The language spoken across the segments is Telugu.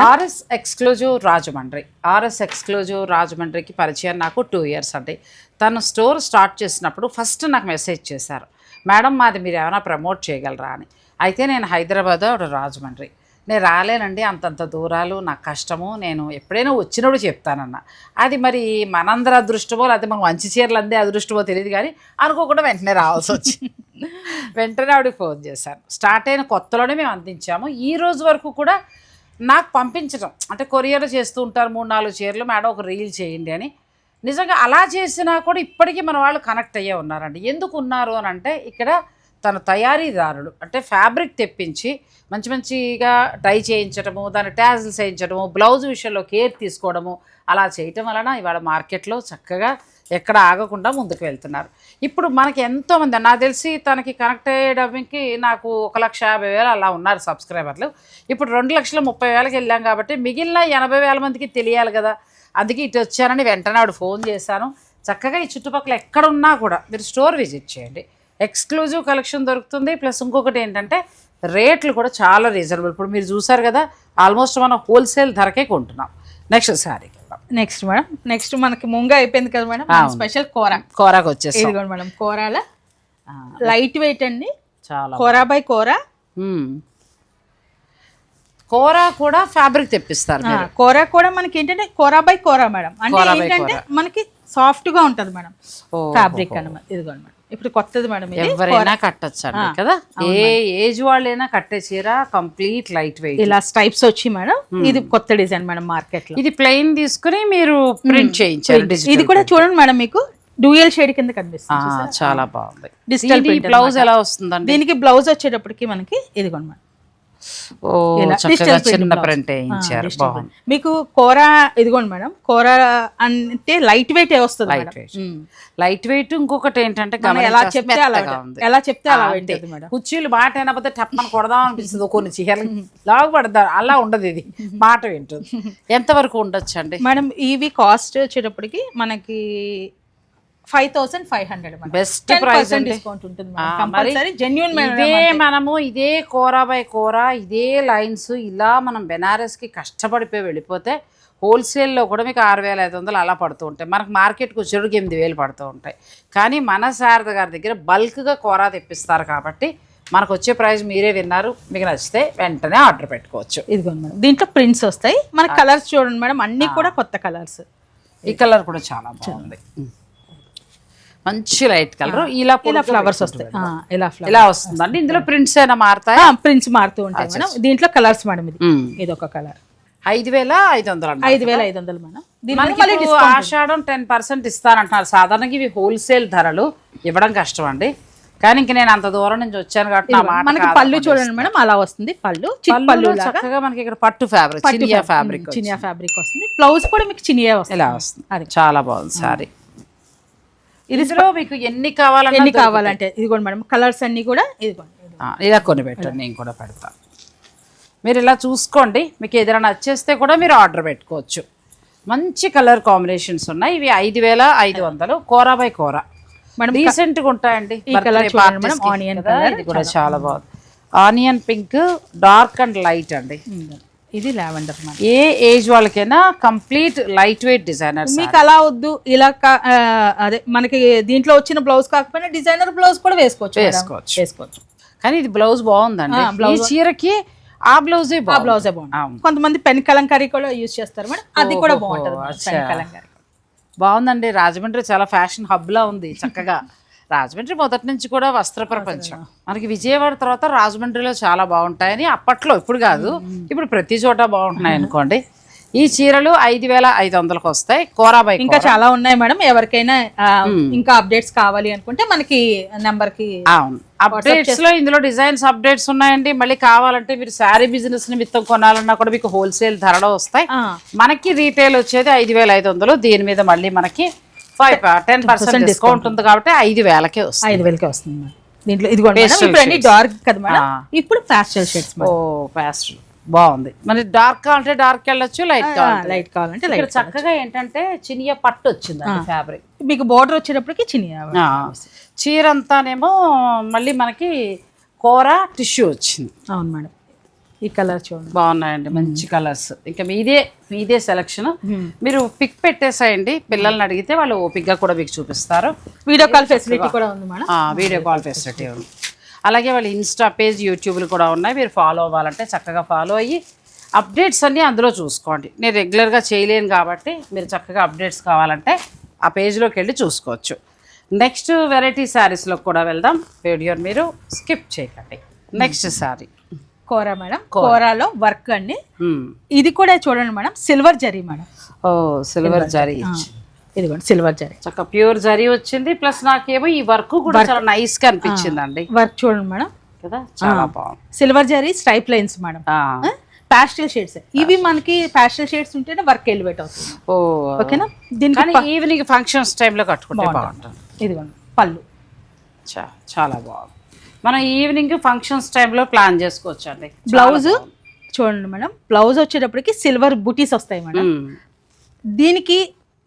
RS exclusive Rajahmundry. RS exclusive రాజమండ్రికి పరిచయం నాకు 2 years అండి. తను స్టోర్ స్టార్ట్ చేసినప్పుడు ఫస్ట్ నాకు మెసేజ్ చేశారు, మేడం మాది మీరు ఏమైనా ప్రమోట్ చేయగలరా అని. అయితే నేను హైదరాబాద్ రాజమండ్రి, నేను రాలేనండి, అంతంత దూరాలు నాకు కష్టము, నేను ఎప్పుడైనా వచ్చినప్పుడు చెప్తానన్న. అది మరి మనందరి అదృష్టమో లేకపోతే మాకు మంచి చీరలు అందే అదృష్టమో తెలియదు, కానీ అనుకోకుండా వెంటనే రావాల్సి వచ్చింది. వెంటనే ఆవిడకి ఫోన్ చేశాను. స్టార్ట్ అయిన కొత్తలోనే మేము అందించాము. ఈ రోజు వరకు కూడా నాకు పంపించడం అంటే కొరియర్ చేస్తూ ఉంటారు, 3-4 చీరలు మేడం ఒక రీల్ చేయండి అని. నిజంగా అలా చేసినా కూడా ఇప్పటికీ మన వాళ్ళు కనెక్ట్ అయ్యే ఉన్నారండి. ఎందుకు ఉన్నారు అని అంటే ఇక్కడ తన తయారీదారుడు అంటే ఫ్యాబ్రిక్ తెప్పించి మంచి మంచిగా డై చేయించడము, దాని ట్యాజిల్స్ వేయించడము, బ్లౌజ్ విషయంలో కేర్ తీసుకోవడము, అలా చేయటం వలన ఇవాళ మార్కెట్లో చక్కగా ఎక్కడ ఆగకుండా ముందుకు వెళ్తున్నారు. ఇప్పుడు మనకి ఎంతోమంది నాకు తెలిసి తనకి కనెక్ట్ అయ్యేయడానికి నాకు 1,50,000 అలా ఉన్నారు సబ్స్క్రైబర్లు. ఇప్పుడు 2,30,000కి వెళ్ళాం కాబట్టి మిగిలిన 80,000 మందికి తెలియాలి కదా. అందుకే ఇటు వచ్చానని వెంటనే ఆవిడ ఫోన్ చేశాను. చక్కగా ఈ చుట్టుపక్కల ఎక్కడ ఉన్నా కూడా మీరు స్టోర్ విజిట్ చేయండి, ఎక్స్క్లూజివ్ కలెక్షన్ దొరుకుతుంది. ప్లస్ ఇంకొకటి ఏంటంటే రేట్లు కూడా చాలా రీజనబుల్. ఇప్పుడు మీరు చూసారు కదా, ఆల్మోస్ట్ మనం హోల్సేల్ ధరకే కొంటున్నాం. Next sari next madam, next మనకి ముంగ అయిపోయింది కదా మేడం, స్పెషల్ కోరాకి వచ్చేసి మేడం. కోరాల లైట్ వెయిట్ అండి, చాలా కోరా బై కోరా. కోరా కూడా ఫ్యాబ్రిక్ తెప్పిస్తారు. కోరా కూడా మనకి ఏంటంటే కోరా బై కోరా మేడం, అంటే ఏంటంటే మనకి సాఫ్ట్ గా ఉంటది మేడం ఫ్యాబ్రిక్ అన్నమాట. ఇదిగోండి మేడం, ఇప్పుడు కొత్తది మేడం, ఎవరైనా కట్టచ్చు అండి కదా, ఏ ఏజ్ వాళ్ళైనా కట్టే చీర, కంప్లీట్ లైట్ వెయిట్. ఇలా స్టైప్స్ వచ్చి మేడం, ఇది కొత్త డిజైన్ మేడం మార్కెట్ లో. ఇది ప్లెయిన్ తీసుకుని మీరు ప్రింట్ చేయించారు. ఇది కూడా చూడండి మేడం, మీకు డ్యూయల్ షేడ్ కింద కనిపిస్తుంది, చాలా బాగుంది. డిజిటల్ బ్లౌజ్ ఎలా వస్తుందండి? దీనికి బ్లౌజ్ వచ్చేటప్పటికి మనకి ఇదిగోండి మేడం, చిన్న ప్రింట్ వేయించారు. మీకు కోరా ఇదిగోండి మేడం, కోరా అంటే లైట్ వెయిట్ వస్తుంది. Light weight. ఇంకొకటి ఏంటంటే ఎలా చెప్తే అలా మేడం, కుర్చీలు మాట అయినపోతే టప్పని కొడదాం అనిపిస్తుంది. కొన్ని చీరలు లాగు పడతారు, అలా ఉండదు. ఇది మాట వింటుంది. ఎంతవరకు ఉండొచ్చు అండి మేడం? ఇవి కాస్ట్ వచ్చేటప్పటికి మనకి 5,500 బెస్ట్ ప్రైస్ డిస్కౌంట్ ఉంటుంది కంపల్సరీ, జెన్యూన్. మనము ఇదే కోరా బై కోరా, ఇదే లైన్స్ ఇలా మనం బెనారస్కి కష్టపడిపోయి వెళ్ళిపోతే హోల్సేల్లో కూడా మీకు 6,500 అలా పడుతూ ఉంటాయి. మనకు మార్కెట్కి వచ్చేటికి 8,000 పడుతూ ఉంటాయి. కానీ మన శారద గారి దగ్గర బల్క్గా కోరా తెప్పిస్తారు కాబట్టి మనకు వచ్చే ప్రైస్ మీరే విన్నారు. మీకు నచ్చితే వెంటనే ఆర్డర్ పెట్టుకోవచ్చు. ఇదిగోండి మేడం, దీంట్లో ప్రింట్స్ వస్తాయి. మన కలర్స్ చూడండి మేడం, అన్నీ కూడా కొత్త కలర్స్. ఈ కలర్ కూడా చాలా బాగుంది, మంచి లైట్ కలర్. ఇలా ఫ్లవర్స్ వస్తాయి, ఇలా వస్తుందండి. ఇందులో ప్రింట్స్ అయినా మారుతాయి? ప్రింట్స్ మారుతూ ఉంటాయి మేడం. దీంట్లో కలర్స్ మేడం, ఇది ఒక కలర్ 5,500. 5,500 మేడం. ఆషాఢం 10% ఇస్తానంటున్నారు. సాధారణంగా ఇవి హోల్సేల్ ధరలు ఇవ్వడం కష్టం అండి, కానీ ఇంక నేను అంత దూరం నుంచి వచ్చాను కాబట్టి మనకి పళ్ళు చూడండి మేడం, అలా వస్తుంది పళ్ళు. పళ్ళు చక్కగా మనకి ఇక్కడ పట్టు ఫ్యాబ్రిక్, చినియా ఫ్యాబ్రిక్ వస్తుంది. బ్లౌజ్ కూడా మీకు చినియా వస్తుంది, ఇలా వస్తుంది. అది చాలా బాగుంది సారీ. ఇదిలో మీకు ఎన్ని కావాలంటే ఇదిగోండి మేడం, కలర్స్ అన్ని కూడా ఇదిగోండి. ఇలా కొన్ని పెట్టండి, నేను కూడా పెడతాను. మీరు ఇలా చూసుకోండి, మీకు ఏదైనా నచ్చేస్తే కూడా మీరు ఆర్డర్ పెట్టుకోవచ్చు. మంచి కలర్ కాంబినేషన్స్ ఉన్నాయి. ఇవి 5,500 కోరా బై కోరా మేడం, రీసెంట్గా ఉంటాయండి. ఆనియన్ ఇది కూడా చాలా బాగుంది. Onion pink, dark and light అండి. ఇది లావెండర్. ఏ ఏజ్ వాళ్ళకైనా కంప్లీట్ లైట్ వెయిట్ డిజైనర్. మీకు అలా వద్దు, ఇలా అదే మనకి దీంట్లో వచ్చిన బ్లౌజ్ కాకపోయినా డిజైనర్ బ్లౌజ్ కూడా వేసుకోవచ్చు. కానీ ఇది బ్లౌజ్ బాగుందండి. ఈ చీరకి ఆ బ్లౌజే బాగుంది. కొంతమంది పెన్ కలంకారీ కూడా యూజ్ చేస్తారు మేడం, అది కూడా బాగుంటుంది. బాగుందండి. రాజమండ్రి చాలా ఫ్యాషన్ హబ్ లా ఉంది. చక్కగా రాజమండ్రి మొదటి నుంచి కూడా వస్త్ర ప్రపంచం. మనకి విజయవాడ తర్వాత రాజమండ్రిలో చాలా బాగుంటాయని అప్పట్లో, ఇప్పుడు కాదు, ఇప్పుడు ప్రతి చోట బాగుంటున్నాయి అనుకోండి. ఈ చీరలు 5,500కి వస్తాయి. కోరా బై ఇంకా చాలా ఉన్నాయి మేడం. ఎవరికైనా ఇంకా అప్డేట్స్ కావాలి అనుకుంటే మనకి నెంబర్ కి. అప్డేట్స్ లో ఇందులో డిజైన్స్ అప్డేట్స్ ఉన్నాయండి. మళ్ళీ కావాలంటే మీరు శారీ బిజినెస్ నిమిత్తం కొనాలన్నా కూడా మీకు హోల్సేల్ ధరలో వస్తాయి. మనకి రీటైల్ వచ్చేది 5,500. దీని మీద మళ్ళీ మనకి 10% డిస్కౌంట్ ఉంది కాబట్టి 5,000కే వస్తుంది. దీంట్లో ఇదిగోండి డార్క్ కదా మేడం, ఇప్పుడు ప్యాస్టల్ షేడ్స్. ప్యాస్టల్ బాగుంది. మరి డార్క్ కావాలంటే డార్క్ వెళ్ళొచ్చు, లైట్ కావాలంటే లైట్. చక్కగా ఏంటంటే చినియా పట్టు వచ్చింది ఫ్యాబ్రిక్. మీకు బోర్డర్ వచ్చేటప్పటికి చినియా. చీర అంతానేమో మళ్ళీ మనకి కోరా టిష్యూ వచ్చింది. అవును మేడం. ఈ కలర్ చూడండి. బాగున్నాయండి, మంచి కలర్స్. ఇంకా మీదే సెలక్షన్. మీరు పిక్ పెట్టేసేయండి, పిల్లల్ని అడిగితే వాళ్ళు ఓపిక్గా కూడా మీకు చూపిస్తారు. వీడియో కాల్ ఫెసిలిటీ కూడా ఉంది మేడం. వీడియో కాల్ ఫెసిలిటీ ఉంది. అలాగే వాళ్ళ ఇన్స్టా పేజ్, యూట్యూబ్లు కూడా ఉన్నాయి. మీరు ఫాలో అవ్వాలంటే చక్కగా ఫాలో అయ్యి అప్డేట్స్ అన్నీ అందులో చూసుకోండి. నేను రెగ్యులర్గా చేయలేను కాబట్టి మీరు చక్కగా అప్డేట్స్ కావాలంటే ఆ పేజ్లోకి వెళ్ళి చూసుకోవచ్చు. నెక్స్ట్ వెరైటీ శారీస్లో కూడా వెళ్దాం. వీడియోని మీరు స్కిప్ చేయకండి. నెక్స్ట్ శారీ కోరా మేడం. కోరాలో వర్క్ అండి. ఇది కూడా చూడండి మేడం, సిల్వర్ జరీ మేడం. ఓ సిల్వర్ జరీ, ఇదిగోండి సిల్వర్ జరీ, చక్కగా ప్యూర్ జరీ వచ్చింది. ప్లస్ నాకేమో ఈ వర్క్ కూడా చాలా నైస్ గా అనిపించింది అండి. వర్క్ చూడండి మేడం కదా, చాలా బాగుంది. Silver zari stripe lines madam, pastel shades. ఇవి మనకి పాస్టల్ షేడ్స్ ఉంటేనే వర్క్ ఎలివేట్ అవుతుంది. ఓకేనా. దీనికి ఈవినింగ్ ఫంక్షన్స్ టైంలో కట్టుకుంటే బాగుంటుంది. ఇదిగోండి పళ్ళు, చాలా బాగుంది. మనం ఈవినింగ్ ఫంక్షన్స్ టైంలో ప్లాన్ చేసుకోవచ్చు అండి. బ్లౌజ్ చూడండి మేడం, బ్లౌజ్ వచ్చేటప్పటికి సిల్వర్ బుటీస్ వస్తాయి మేడం. దీనికి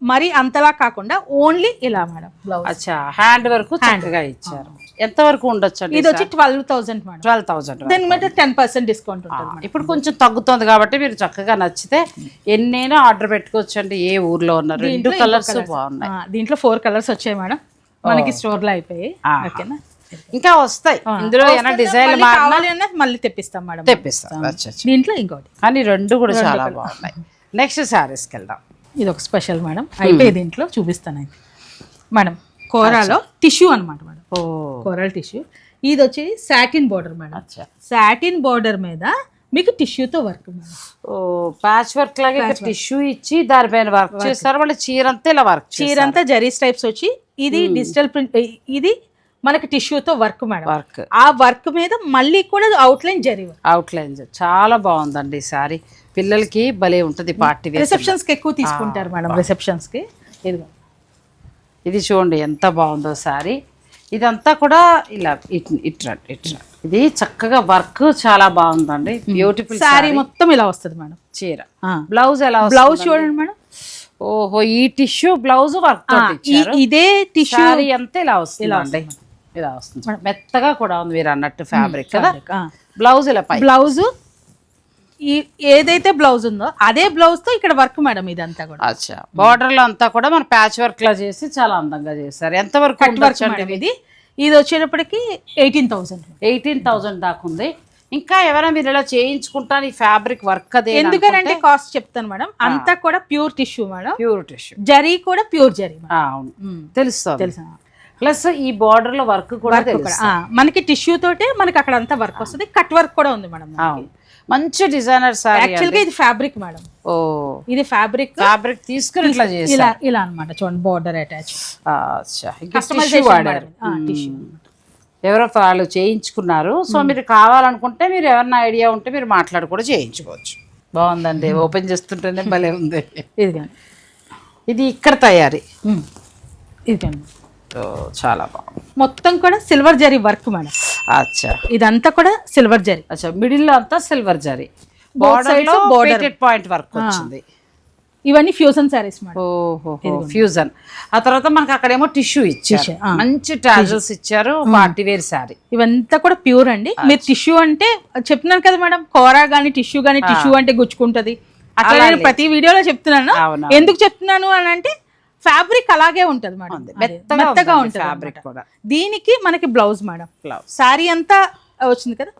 మరి అంతలా కాకుండా ఓన్లీ ఇలా మేడం బ్లౌజ్. అచ్చా, హ్యాండ్ వర్క్ చక్కగా ఇచ్చారు. ఎంత వరకు ఉండొచ్చు? ఇది వచ్చి 12,000 మేడం. 12,000. దీని మీద 10% డిస్కౌంట్ ఉంటుంది. ఇప్పుడు కొంచెం తగ్గుతుంది కాబట్టి మీరు చక్కగా నచ్చితే ఎన్నైనా ఆర్డర్ పెట్టుకోవచ్చు అండి. ఏ ఊర్లో ఉన్నారు? 2 కలర్స్ బాగున్నాయి. దీంట్లో 4 కలర్స్ వచ్చాయి మేడం, మనకి స్టోర్ లో అయిపోయి. ఓకేనా, ఇంకా వస్తాయి. ఇందులో ఏమైనా డిజైన్ కావాలన్నా మళ్ళీ తెప్పిస్తాం మేడం, తెప్పిస్తాం. దీంట్లో ఇంకోటి, కానీ 2 కూడా చాలా బాగున్నాయి. నెక్స్ట్ శారీస్కి వెళ్దాం. ఇది ఒక స్పెషల్ మేడం, అయిపోయి దీంట్లో చూపిస్తాను అయితే మేడం. కోరాలో టిష్యూ అనమాట మేడం. Coral tissue. ఇది వచ్చి satin border madam. Satin border మీద మీకు టిష్యూతో వర్క్ మేడం. ఓ ప్యాచ్ వర్క్ లాగా టిష్యూ ఇచ్చి దానిపైన వర్క్ చేస్తారు. వాళ్ళు చీరంతా ఇలా వర్క్, చీరంతా జరీ స్ట్రైప్స్ వచ్చి, ఇది డిజిటల్ ప్రింట్, ఇది మనకి టిష్యూతో వర్క్ మేడం. వర్క్, ఆ వర్క్ మీద మళ్ళీ కూడా అవుట్లైన్ జరీ, అవుట్లైన్ చాలా బాగుందండి ఈ సారీ. పిల్లలకి భలే ఉంటుంది. పార్టీ రిసెప్షన్స్ కి ఎక్కువ తీసుకుంటారు మేడం, రిసెప్షన్స్ కి. ఇది చూడండి ఎంత బాగుందో సారీ. ఇదంతా కూడా ఇలా ఇట్రా. ఇది చక్కగా వర్క్ చాలా బాగుందండి. బ్యూటిఫుల్ సారీ మొత్తం ఇలా వస్తుంది మేడం. చీర బ్లౌజ్ ఎలా? బ్లౌజ్ చూడండి మేడం. ఓహో, ఈ టిష్యూ బ్లౌజ్ వర్క్, ఇదే టిష్యూ అంతా ఇలా వస్తుంది. ఇలా వస్తుంది, మెత్తగా కూడా ఉంది మీరు అన్నట్టు ఫ్యాబ్రిక్ కదా. బ్లౌజ్ ఇలా బ్లౌజ్ ఏదైతే బ్లౌజ్ ఉందో అదే బ్లౌజ్ తో ఇక్కడ వర్క్ మేడం. ఇదంతా కూడా అచ్చా, బార్డర్ లో అంతా కూడా మన ప్యాచ్ వర్క్ లా చేసి చాలా అందంగా చేస్తారు. ఎంత వరకు ఇది? ఇది వచ్చేటప్పటికి 18,000 దాకా ఉంది. ఇంకా ఎవరైనా మీరు ఇలా చేయించుకుంటాను ఈ ఫ్యాబ్రిక్ వర్క్ అదే. ఎందుకంటే కాస్ట్ చెప్తాను మేడం. అంతా కూడా pure tissue madam, pure tissue. Zari కూడా ప్యూర్ జరీ. అవును, తెలుసు. ప్లస్ ఈ బార్డర్ లో వర్క్ కూడా మనకి టిష్యూ తోటే మనకి అక్కడ అంతా వర్క్ వస్తుంది. కట్ వర్క్ కూడా ఉంది మేడం. మంచి డిజైనర్ సారీ. యాక్చువల్ గా ఇది ఫ్యాబ్రిక్ మేడం. ఓ, ఇది ఫ్యాబ్రిక్ తీసుకుని ఇట్లా చేసి ఇలా అన్నమాట. చూడండి బార్డర్ అటాచ్. ఎవరో వాళ్ళు చేయించుకున్నారు. సో మీరు కావాలనుకుంటే మీరు ఎవరైనా ఐడియా ఉంటే మీరు మాట్లాడి కూడా చేయించుకోవచ్చు. బాగుందండి, ఓపెన్ చేస్తుంటేనే భలే ఉంది. ఇది ఇక్కడ తయారీ. చాలా బాగుంది. మొత్తం కూడా సిల్వర్ జరీ వర్క్ మేడం. అచ్చా, ఇదంతా కూడా సిల్వర్ జరీ. అచ్చా, మిడిల్ లో అంతా సిల్వర్ జరీ, బోర్డర్ పాయింట్ వర్క్ వచ్చింది. ఇవన్నీ ఫ్యూజన్ సారీస్ మేడం. ఓహో, ఫ్యూజన్. ఆ తర్వాత మనకి అక్కడేమో టిష్యూ ఇచ్చారు, మంచి టాజల్స్ ఇచ్చారు. Party wear sari. ఇవంతా కూడా ప్యూర్ అండి. మీరు టిష్యూ అంటే చెప్తున్నాను కదా మేడం, కోరా గానీ టిష్యూ గానీ, టిష్యూ అంటే గుచ్చుకుంటది అట్లా. నేను ప్రతి వీడియోలో చెప్తున్నాను. ఎందుకు చెప్తున్నాను అని అంటే ఫ్యాబ్రిక్ అలాగే ఉంటది మేడం, మెత్తగా ఉంటుంది ఫ్యాబ్రిక్ కూడా. దీనికి మనకి బ్లౌజ్ మేడం. సారీ అంతా వచ్చింది కదా,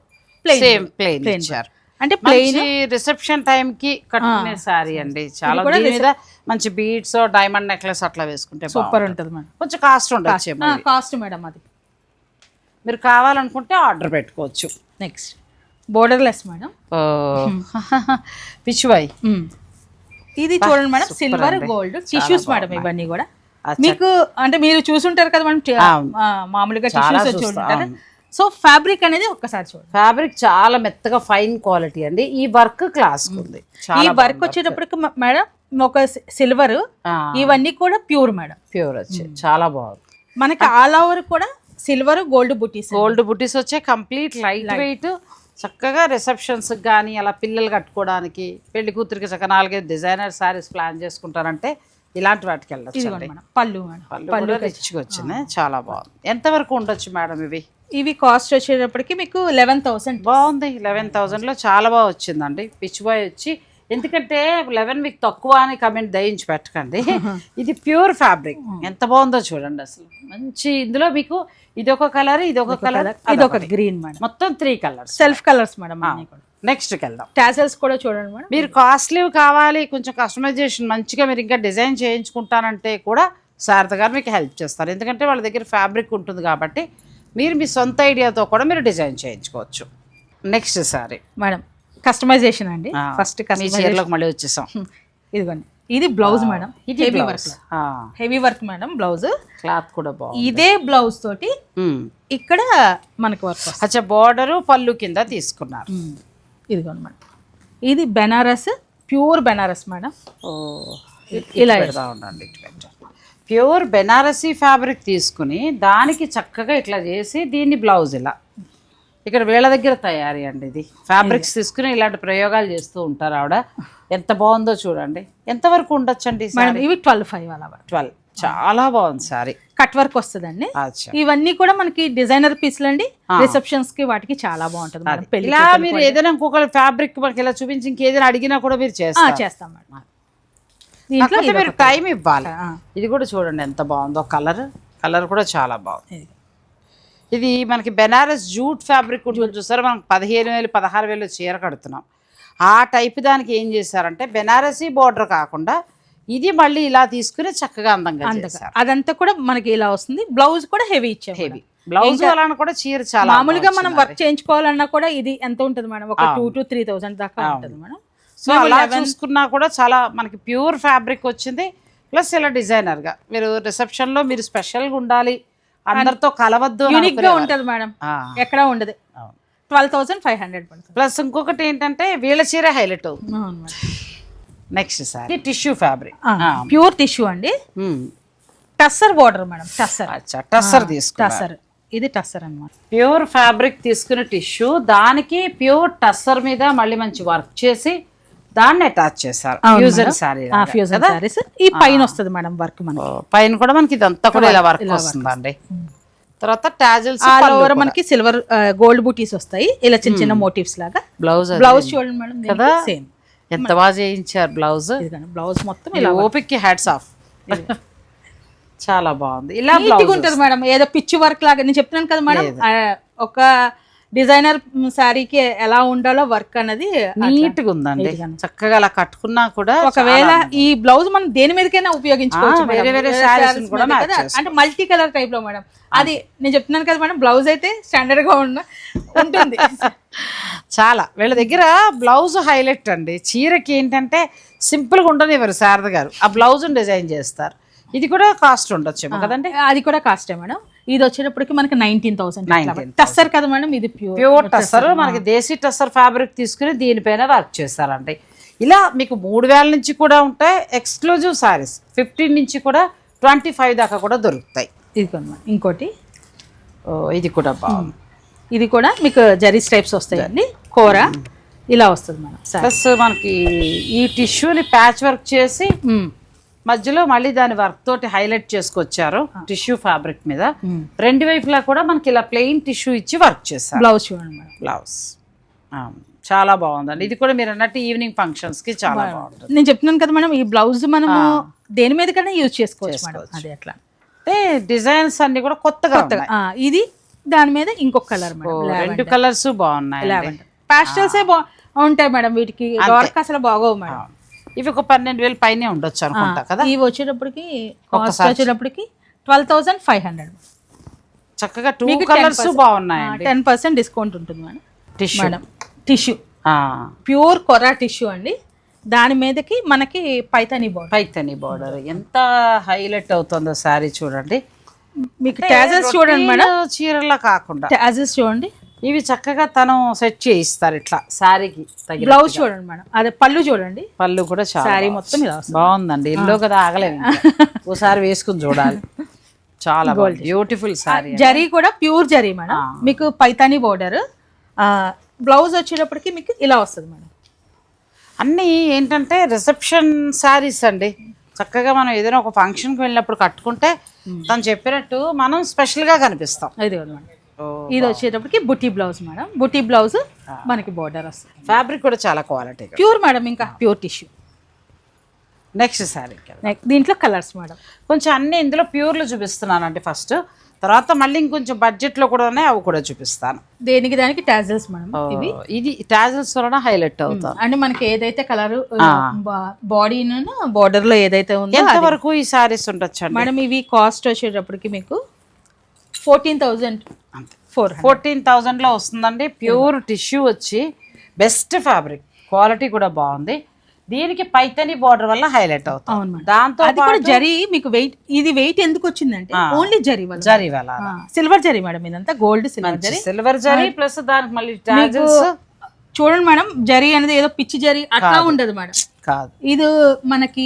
ప్లెయిన్ ఇచ్చారు. అంటే ప్లెయిన్ రిసెప్షన్ టైం కి కట్టుకునే సారీ అండి. చాలా మీద మంచి బీడ్స్, డైమండ్ నెక్లెస్ అట్లా వేసుకుంటే సూపర్ ఉంటుంది మేడం. కొంచెం కాస్ట్ ఉండొచ్చు. కాస్ట్ మేడం అది మీరు కావాలనుకుంటే ఆర్డర్ పెట్టుకోవచ్చు. Next border less madam. పిచ్చువై. ఇది చూడండి madam, silver gold tissues madam. ఇవన్నీ కూడా మీకు అంటే మీరు చూసుంటారు కదా మేడం, మామూలుగా టిష్యూస్ వచ్చి ఉంటారు. సో ఫ్యాబ్రిక్ అనేది ఒక్కసారి చూడండి. ఫ్యాబ్రిక్ చాలా మెత్తగా ఫైన్ క్వాలిటీ అండి. ఈ వర్క్ క్లాస్ ఉంది. ఈ వర్క్ వచ్చేటప్పటికి మేడం ఒక సిల్వర్, ఇవన్నీ కూడా ప్యూర్ మేడం. ప్యూర్ వచ్చి చాలా బాగుంది. మనకి ఆల్ ఓవర్ కూడా సిల్వర్ గోల్డ్ బుటీస్ వచ్చే కంప్లీట్ లైట్ వెయిట్. చక్కగా రిసెప్షన్స్ కానీ అలా పిల్లలు కట్టుకోవడానికి, పెళ్లి కూతురికి చక్కగా 4-5 డిజైనర్ సారీస్ ప్లాన్ చేసుకుంటారంటే ఇలాంటి వాటికి వెళ్ళచ్చు. పళ్ళు రిచ్గా వచ్చింది, చాలా బాగుంది. ఎంతవరకు ఉండొచ్చు మేడం ఇవి? ఇవి కాస్ట్ వచ్చేటప్పటికి మీకు 11,000. బాగుంది. 11,000లో చాలా బాగా వచ్చిందండి. పిచ్ బాయ్ వచ్చి, ఎందుకంటే 11 మీకు తక్కువ అని కమెంట్ దయించి పెట్టకండి. ఇది ప్యూర్ ఫ్యాబ్రిక్, ఎంత బాగుందో చూడండి అసలు. మంచి ఇందులో మీకు ఇదొక కలర్, ఇదొక కలర్, ఇదొక గ్రీన్ మేడం. మొత్తం 3 కలర్స్, సెల్ఫ్ కలర్స్ మేడం. నెక్స్ట్కి వెళ్దాం. టాజల్స్ కూడా చూడండి మేడం. మీరు కాస్ట్లీ కావాలి, కొంచెం కస్టమైజేషన్ మంచిగా మీరు ఇంకా డిజైన్ చేయించుకుంటానంటే కూడా శారద గారు మీకు హెల్ప్ చేస్తారు. ఎందుకంటే వాళ్ళ దగ్గర ఫ్యాబ్రిక్ ఉంటుంది కాబట్టి మీరు మీ సొంత ఐడియాతో కూడా మీరు డిజైన్ చేయించుకోవచ్చు. నెక్స్ట్ సారీ మేడం కస్టమైజేషన్ అండి. ఫస్ట్ చీరలోకి మళ్ళీ వచ్చేసాం. ఇదిగోండి, ఇది బ్లౌజ్ మేడం. ఇది heavy work madam. Blouse cloth కూడా బాగుంది. ఇదే బ్లౌజ్ తోటి ఇక్కడ మనకి వర్క్. అచ్చా, బోర్డరు పళ్ళు కింద తీసుకున్నారు. ఇదిగోండి మేడం, ఇది బెనారస్, ప్యూర్ బెనారస్ మేడం. ఇలా ఉండండి. ప్యూర్ బెనారసీ ఫ్యాబ్రిక్ తీసుకుని దానికి చక్కగా ఇట్లా చేసి దీన్ని బ్లౌజ్ ఇలా ఇక్కడ వీళ్ళ దగ్గర తయారీ అండి. ఇది ఫ్యాబ్రిక్స్ తీసుకుని ఇలాంటి ప్రయోగాలు చేస్తూ ఉంటారు ఆవిడ. ఎంత బాగుందో చూడండి. ఎంతవరకు ఉండొచ్చండి? ఇవి 12,500 అలా. 12. చాలా బాగుంది సారీ. కట్ వర్క్ వస్తుందండి. ఇవన్నీ కూడా మనకి డిజైనర్ పీస్లు అండి. రిసెప్షన్స్ కి వాటికి చాలా బాగుంటుంది. ఇలా మీరు ఏదైనా ఇంకొక ఫ్యాబ్రిక్ మనకి ఇలా చూపించి ఇంకేదైనా అడిగినా కూడా మీరు చేస్తాం మేడం. దీంట్లో మీరు టైం ఇవ్వాలి. ఇది కూడా చూడండి ఎంత బాగుందో. కలర్ కూడా చాలా బాగుంది. ఇది మనకి బెనారస్ జూట్ ఫ్యాబ్రిక్ ఉంటుంది చూసారు. మనం 15,000 16,000 చీర కడుతున్నాం. ఆ టైప్ దానికి ఏం చేశారంటే బెనారసీ బోర్డర్ కాకుండా ఇది మళ్ళీ ఇలా తీసుకుని చక్కగా అందంగా చేశారు. అదంతా కూడా మనకి ఇలా వస్తుంది. బ్లౌజ్ కూడా హెవీ ఇచ్చారు. హెవీ బ్లౌజ్ అలా కూడా చీర చాలా మామూలుగా మనం వర్క్ చేయించుకోవాలన్నా కూడా ఇది ఎంత ఉంటుంది మేడం? ఒక 2,000 to 3,000 దాకా ఉంటుంది మేడం. సో అలా చూసుకున్నా కూడా చాలా మనకి ప్యూర్ ఫ్యాబ్రిక్ వచ్చింది. ప్లస్ ఇలా డిజైనర్ గా మీరు రిసెప్షన్ లో మీరు స్పెషల్ గా ఉండాలి, అందరితో కలవద్దు, యూనిక్ గా ఉంటది మేడం. ఎక్కడ ఉండదు. 12,500 పడుతుంది. ప్లస్ ఇంకొకటి ఏంటంటే వీళ్ళ చీర హైలైట్ అవుతుంది. Next sorry tissue fabric, pure tissue అండి. Tussar border madam. టస్సర్ తీసుకున్నారు. టస్సర్, ఇది టస్సర్ అన్నమాట. ప్యూర్ ఫ్యాబ్రిక్ తీసుకున్న టిష్యూ దానికి ప్యూర్ టస్సర్ మీద మళ్ళీ మంచి వర్క్ చేసి దాన్ని అటాచ్ చేశారు. ఫ్యూజన్ సారీస్. ఈ పైన వస్తుంది మేడం వర్క్. మనకి పైన కూడా మనకి ఇదంతా కూడా ఇలా వర్క్ వస్తుందండి. తర్వాత టాజిల్స్ మనకి సిల్వర్ గోల్డ్ బూటీస్ వస్తాయి ఇలా చిన్న చిన్న మోటివ్స్ లాగా. బ్లౌజ్ చూడండి మేడం కదా, ఎంత బాగా చేయించారు బ్లౌజ్. బ్లౌజ్ మొత్తం ఇలా ఓపిక్కి హ్యాట్స్ ఆఫ్. చాలా బాగుంది. ఇలా ఉంటుంది మేడం. ఏదో పిచ్చి వర్క్ లాగా నేను చెప్తున్నాను కదా మేడం. ఒక డిజైనర్ శారీకి ఎలా ఉండాలో వర్క్ అనేది నీట్ గా ఉందండి. చక్కగా అలా కట్టుకున్నా కూడా ఒకవేళ ఈ బ్లౌజ్ మనం దేని మీదకైనా ఉపయోగించుకోవచ్చు. వేరే వేరే శారీస్ కూడా అంటే మల్టీ కలర్ టైప్ లో మేడం. అది నేను చెప్తున్నాను కదా మేడం. బ్లౌజ్ అయితే స్టాండర్డ్ గా ఉంటుంది. చాలా వీళ్ళ దగ్గర బ్లౌజ్ హైలైట్ అండి. చీరకి ఏంటంటే సింపుల్ గా ఉండనివ్వరు శారద గారు, ఆ బ్లౌజ్ డిజైన్ చేస్తారు. ఇది కూడా కాస్ట్ ఉండొచ్చేమో కదండి. అది కూడా కాస్టే మేడం. ఇది వచ్చేటప్పటికి మనకి 19,000. టస్సర్ కదా మేడం. ఇది ప్యూర్ టస్సర్. మనకి దేశీ టస్సర్ ఫ్యాబ్రిక్ తీసుకుని దీనిపైన వర్క్ చేస్తారండి. ఇలా మీకు 3,000 నుంచి కూడా ఉంటాయి. ఎక్స్క్లూజివ్ సారీస్ 15 నుంచి కూడా 25 దాకా కూడా దొరుకుతాయి. ఇది ఇంకోటి, ఇది కూడా బాగుంది. ఇది కూడా మీకు జరీ స్ట్రైప్స్ వస్తాయండి. కూర ఇలా వస్తుంది మేడం. ప్లస్ మనకి ఈ టిష్యూని ప్యాచ్ వర్క్ చేసి మధ్యలో మళ్ళీ దాని వర్క్ తోటి హైలైట్ చేసుకొచ్చారు టిష్యూ ఫ్యాబ్రిక్ మీద. రెండు వైపులా కూడా మనకి ఇలా ప్లెయిన్ టిష్యూ ఇచ్చి వర్క్ చేస్తారు. బ్లౌజ్ చూడండి మేడం. బ్లౌజ్ చాలా బాగుందండి. ఇది కూడా మీరు అన్నట్టు ఈవినింగ్ ఫంక్షన్స్ కి చాలా బాగుంటుంది. నేను చెప్తున్నాను కదా మేడం, ఈ బ్లౌజ్ మనము దేని మీద కన్నా యూజ్ చేసుకోవచ్చు మేడం. అది ఎట్లా అంటే డిజైన్స్ అన్ని కూడా కొత్తగా. ఇది దాని మీద ఇంకొక కలర్ మేడం. 2 కలర్స్ బాగున్నాయి. పాస్టల్స్ ఉంటాయి మేడం. వీటికి డార్క్ అసలు బాగోవు మేడం. ఇవి ఒక 12,000 పైనే ఉండొచ్చు అనుకుంటా కదా. ఇవి వచ్చేటప్పటికి కాస్ట్ వచ్చేటప్పటికి 12,500. చక్కగా 2 కలర్స్ బాగున్నాయి. 10% డిస్కౌంట్ ఉంటుంది madam. Tissue madam. Tissue pure kora tissue అండి. దాని మీదకి మనకి పైతానీ బోర్డర్ ఎంత హైలైట్ అవుతుందో సారీ చూడండి. మీకు టాజెస్ చూడండి మేడం. చీరలా కాకుండా టాజెస్ చూడండి. ఇవి చక్కగా తను సెట్ చేయిస్తారు ఇట్లా సారీకి. బ్లౌజ్ చూడండి మేడం. అదే పళ్ళు చూడండి. పళ్ళు కూడా చాలా సారీ మొత్తం ఇలా బాగుందండి. ఎల్లో కదా ఆగలేదు, ఓసారి వేసుకుని చూడాలి. చాలా బ్యూటిఫుల్ సారీ. జరీ కూడా ప్యూర్ జరీ మేడం. మీకు పైతానీ బోర్డర్. బ్లౌజ్ వచ్చేటప్పటికి మీకు ఇలా వస్తుంది మేడం. అన్నీ ఏంటంటే రిసెప్షన్ శారీస్ అండి. చక్కగా మనం ఏదైనా ఒక ఫంక్షన్కి వెళ్ళినప్పుడు కట్టుకుంటే తను చెప్పినట్టు మనం స్పెషల్గా కనిపిస్తాం. ఇది మేడం. ఇది వచ్చేటప్పటికి బుటీ బ్లౌజ్ మేడం. బుటీ బ్లౌజ్ మనకి బోర్డర్ వస్తుంది. ఫ్యాబ్రిక్ కూడా చాలా క్వాలిటీ. ప్యూర్ మేడం, ఇంకా ప్యూర్ టిష్యూ. నెక్స్ట్ శారీ దీంట్లో కలర్స్ మేడం. కొంచెం అన్ని ఇందులో ప్యూర్లు చూపిస్తున్నానండి ఫస్ట్, తర్వాత మళ్ళీ ఇంకొంచెం బడ్జెట్లో కూడా ఉన్నాయి, అవి కూడా చూపిస్తాను. దేనికి దానికి టాజల్స్ మేడం. ఇవి ఇది టాజల్స్ వలన హైలైట్ అవుతుంది. అంటే మనకి ఏదైతే కలర్ బాడీ బోర్డర్ లో ఏదైతే ఉందో ఎంత వరకు ఈ సారీస్ ఉండొచ్చు మేడం? ఇవి కాస్ట్ వచ్చేటప్పటికి మీకు 14,400 లో వస్తుందండి. ప్యూర్ టిష్యూ వచ్చి బెస్ట్ ఫ్యాబ్రిక్, క్వాలిటీ కూడా బాగుంది. దీనికి పైతని బార్డర్ వల్ల హైలైట్ అవుతుంది. దాంతో జరీ మీకు వెయిట్, ఇది వెయిట్ ఎందుకు వచ్చిందంటే ఓన్లీ జరీ వల్ల సిల్వర్ జరీ మేడం. ఇదంతా గోల్డ్ సిల్వర్ జరీ ప్లస్ దానికి మళ్ళీ టాజల్స్. చూడండి మేడం, జరీ అనేది ఏదో పిచ్చి జరీ అట్లా ఉండదు మేడం. కాదు, ఇది మనకి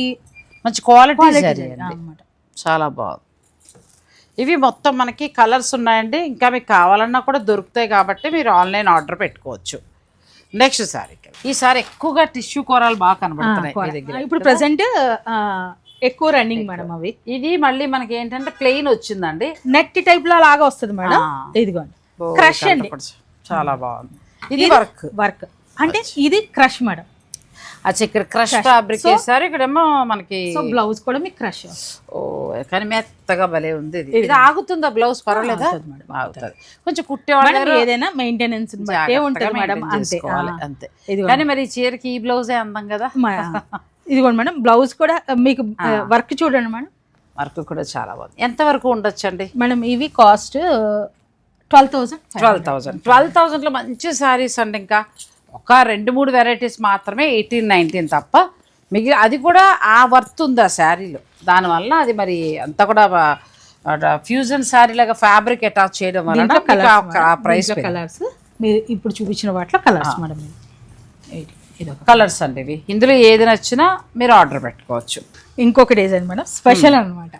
మంచి క్వాలిటీ జరీ అన్నమాట. చాలా బాగుంది. ఇవి మొత్తం మనకి కలర్స్ ఉన్నాయండి. ఇంకా మీకు కావాలన్నా కూడా దొరుకుతాయి కాబట్టి మీరు ఆన్లైన్ ఆర్డర్ పెట్టుకోవచ్చు. నెక్స్ట్ సారీ, ఈసారి ఎక్కువగా టిష్యూ కూరలు బాగా కనబడుతున్నాయి ఇప్పుడు ప్రెసెంట్ ఎక్కువ రన్నింగ్ మేడం అవి. ఇది మళ్ళీ మనకి ఏంటంటే ప్లెయిన్ వచ్చిందండి, నెట్ టైప్ లో లాగా వస్తుంది మేడం. ఇదిగోండి క్రష్ అండి, చాలా బాగుంది. ఇది వర్క్ అంటే ఇది క్రష్ మేడం. అచ్చా, ఇక్కడ క్రష్ ఫ్యాబ్రిక్ వేసారు, ఇక్కడేమో మనకి బ్లౌజ్ కూడా మీకు క్రష్. ఓ కానీ మెత్తగా భలే ఉంది. ఇది ఆగుతుందా బ్లౌజ్? పర్వాలేదా? ఆగుతుంది. కొంచెం కుట్టేవాళ్ళు ఏదైనా మెయింటెనెన్స్ ఉంటుంది మేడం, అంతే అంతే. కానీ మరి ఈ చీరకి ఈ బ్లౌజే అందం కదా. ఇదిగోండి మేడం, బ్లౌజ్ కూడా మీకు వర్క్ చూడండి మేడం. వర్క్ కూడా చాలా బాగుంది. ఎంత వరకు ఉండొచ్చండి మేడం? ఇవి కాస్ట్ 12,000. 12,000లో మంచి శారీస్ అండి. ఇంకా ఒక 2-3 వెరైటీస్ మాత్రమే 18-19 తప్ప మిగిలిన అది కూడా ఆ వర్త్ ఉంది ఆ శారీలో. దానివల్ల అది మరి అంతా కూడా ఫ్యూజన్ శారీ లాగా ఫ్యాబ్రిక్ అటాచ్ చేయడం వల్ల ప్రైస్. కలర్స్ మీరు ఇప్పుడు చూపించిన వాటిలో కలర్స్ మేడం. కలర్స్ అండి ఇవి. ఇందులో ఏది నచ్చినా మీరు ఆర్డర్ పెట్టుకోవచ్చు. ఇంకొక డిజైన్ మేడం, స్పెషల్ అనమాట.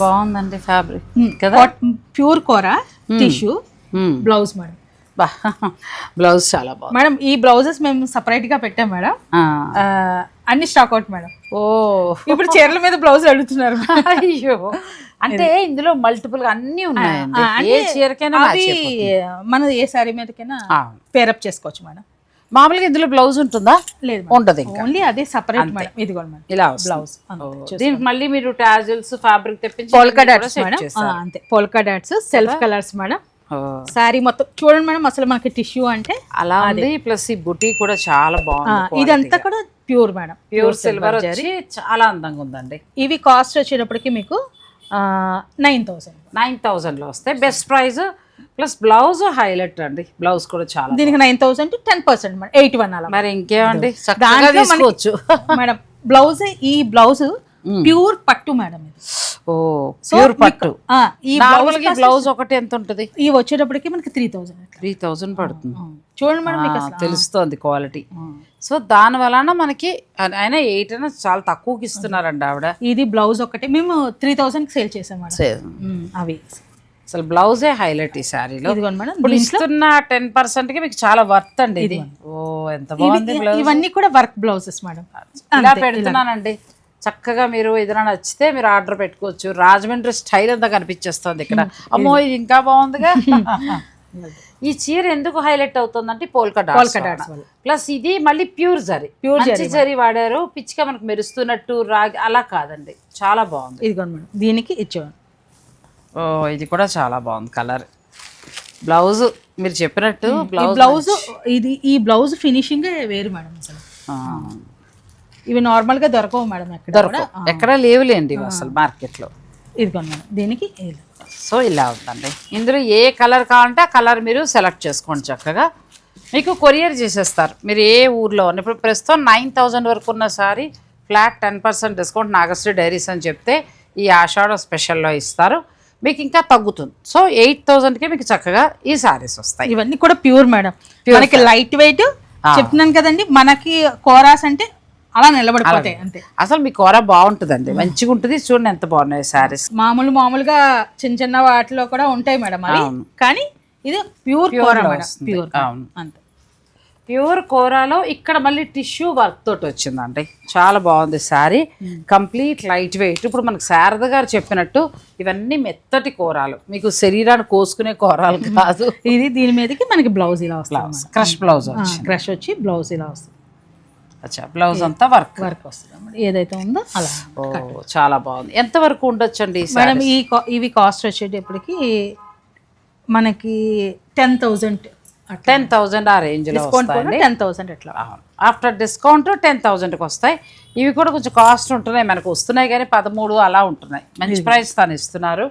బాగుందండి ఫ్యాబ్రిక్ కదా. ప్యూర్ కోరా టిష్యూ బ్లౌజ్ మేడం. బ్లౌజ్ చాలా బాగుంది మేడం. ఈ బ్లౌజెస్ మేము సపరేట్ గా పెట్టాం మేడం. అన్ని స్టాక్ అవుట్ మేడం. ఓ, ఇప్పుడు చీరల మీద బ్లౌజ్ అడుగుతున్నారు. అయ్యో, అంటే ఇందులో మల్టిపుల్ గా అన్ని ఉన్నాయండి. ఏ చీరకైనా మన ఏ సారీ మీదకైనా పేరప్ చేసుకోవచ్చు మేడం. మామూలుగా ఇందులో బ్లౌజ్ ఉంటుందా? లేదు, ఉండదు. ఓన్లీ అదే సపరేట్ మేడం. ఇదిగోండి మేడం, ఇలా బ్లౌజ్. దీనికి మళ్ళీ మీరు టాజిల్స్ ఫ్యాబ్రిక్ తెప్పించి పోల్కా డాట్స్ మేడం. అంతే, polka dots self colours madam. Sorry మొత్తం చూడండి మేడం, అసలు మనకి టిష్యూ అంటే అలా ఉంది. ప్లస్ ఈ బుటీ కూడా చాలా బాగుంది. ఇదంతా కూడా ప్యూర్ మేడం, ప్యూర్ సిల్వర్ వచ్చి చాలా అందంగా ఉందండి. ఇవి కాస్ట్ వచ్చేటప్పటికి మీకు 9,000లో వస్తాయి. Best price plus blouse highlight అండి. బ్లౌజ్ కూడా చాలా, దీనికి 9,000 to 10% మేడం, 81 అలా. మరి ఇంకేమండి, చక్కగా తీసుకోవచ్చు మేడం. బ్లౌజ్, ఈ బ్లౌజ్ ప్యూర్ పట్టు మేడం. ఓ, ప్యూర్ పట్టు. ఈ బ్లౌజ్ ఒకటి ఎంత ఉంటుంది? ఈ వచ్చేటప్పటికి మనకి 3,000 పడుతుంది. చూడండి మేడం, మీకు తెలుస్తుంది క్వాలిటీ. సో దాని వలన మనకి అయినా 8 అయినా చాలా తక్కువకి ఇస్తున్నారండి ఆవిడ. ఇది బ్లౌజ్ ఒకటి మేము 3,000కి సేల్ చేసాం మేడం. అవి అసలు బ్లౌజే హైలైట్ ఈ శారీలో. ఇప్పుడు ఇస్తున్న 10% కి మీకు చాలా వర్త్ అండి ఇది. ఓ, ఎంత బాగుంది. ఇవన్నీ కూడా వర్క్ బ్లౌజెస్ మేడం. ఇలా పెడుతున్నానండి. చక్కగా మీరు ఏదైనా నచ్చితే మీరు ఆర్డర్ పెట్టుకోవచ్చు. రాజమండ్రి స్టైల్ అంతా కనిపించేస్తుంది ఇక్కడ. అమ్మో, ఇది ఇంకా బాగుందిగా. ఈ చీర ఎందుకు హైలైట్ అవుతుందంటే పోల్కా డాట్స్ ప్లస్ ఇది మళ్ళీ ప్యూర్ జరీ వాడారు. పిచ్చిగా మనకు మెరుస్తున్నట్టు రాగి అలా కాదండి, చాలా బాగుంది. ఇదిగోండి మేడం, దీనికి ఇచ్చేవాడు. ఓ, ఇది కూడా చాలా బాగుంది కలర్. బ్లౌజ్ మీరు చెప్పినట్టు బ్లౌజ్ ఇది, ఈ బ్లౌజ్ ఫినిషింగ్ వేరు మేడం. అసలు ఇవి నార్మల్ గా దొరకవు మేడం, ఎక్కడ లేవులేండి అసలు మార్కెట్ లో. ఇదిగోండి మేడం, దీనికి. సో ఇలా ఉందండి. ఇందులో ఏ కలర్ కావాలంటే ఆ కలర్ మీరు సెలెక్ట్ చేసుకోండి. చక్కగా మీకు కొరియర్ చేసేస్తారు మీరు ఏ ఊర్లో. ఇప్పుడు ప్రస్తుతం 9,000 వరకు ఉన్న sorry flat 10% discount Nagasri diaries అని చెప్తే ఈ ఆషాఢ స్పెషల్లో ఇస్తారు. మీకు ఇంకా తగ్గుతుంది. సో 8,000కి మీకు చక్కగా ఈ సారీస్ వస్తాయి. ఇవన్నీ కూడా ప్యూర్ మేడం, మనకి లైట్ వెయిట్ చెప్తున్నాను కదండి. మనకి కోరాస్ అంటే అలా నిలబడిపోతాయి అంతే. అసలు మీ కూర బాగుంటుందండి, మంచిగా ఉంటుంది. చూడండి ఎంత బాగున్నాయి సారీస్. మామూలుగా చిన్న వాటిలో కూడా ఉంటాయి మేడం అవి, కానీ ఇది ప్యూర్ కూర మేడం, ప్యూర్ అంతే. ప్యూర్ కోరాలో ఇక్కడ మళ్ళీ టిష్యూ వర్క్ తోటి వచ్చిందండి. చాలా బాగుంది శారీ, కంప్లీట్ లైట్ వెయిట్. ఇప్పుడు మనకు శారద గారు చెప్పినట్టు ఇవన్నీ మెత్తటి కోరాలు, మీకు శరీరాన్ని కోసుకునే కోరాలు కాదు. ఇది దీని మీదకి మనకి బ్లౌజ్ ఇలా వస్తుంది, క్రష్ బ్లౌజ్ క్రష్ వచ్చి బ్లౌజ్ ఇలా వస్తుంది. అచ్చా, బ్లౌజ్ అంతా వర్క్ వస్తుంది ఏదైతే ఉందో అలా. చాలా బాగుంది. ఎంత వరకు ఉండొచ్చండి మేడం? ఇవి కాస్ట్ వచ్చేటప్పటికి మనకి 10,000 ఆ రేంజ్ లో వస్తాయి. 10,000 ఎట్లా ఆఫ్టర్ డిస్కౌంట్ 10,000కి వస్తాయి. ఇవి కూడా కొంచెం కాస్ట్ ఉంటున్నాయి, మనకు వస్తున్నాయి కానీ 13 అలా ఉంటున్నాయి. మంచి ప్రైస్ తను ఇస్తున్నారు.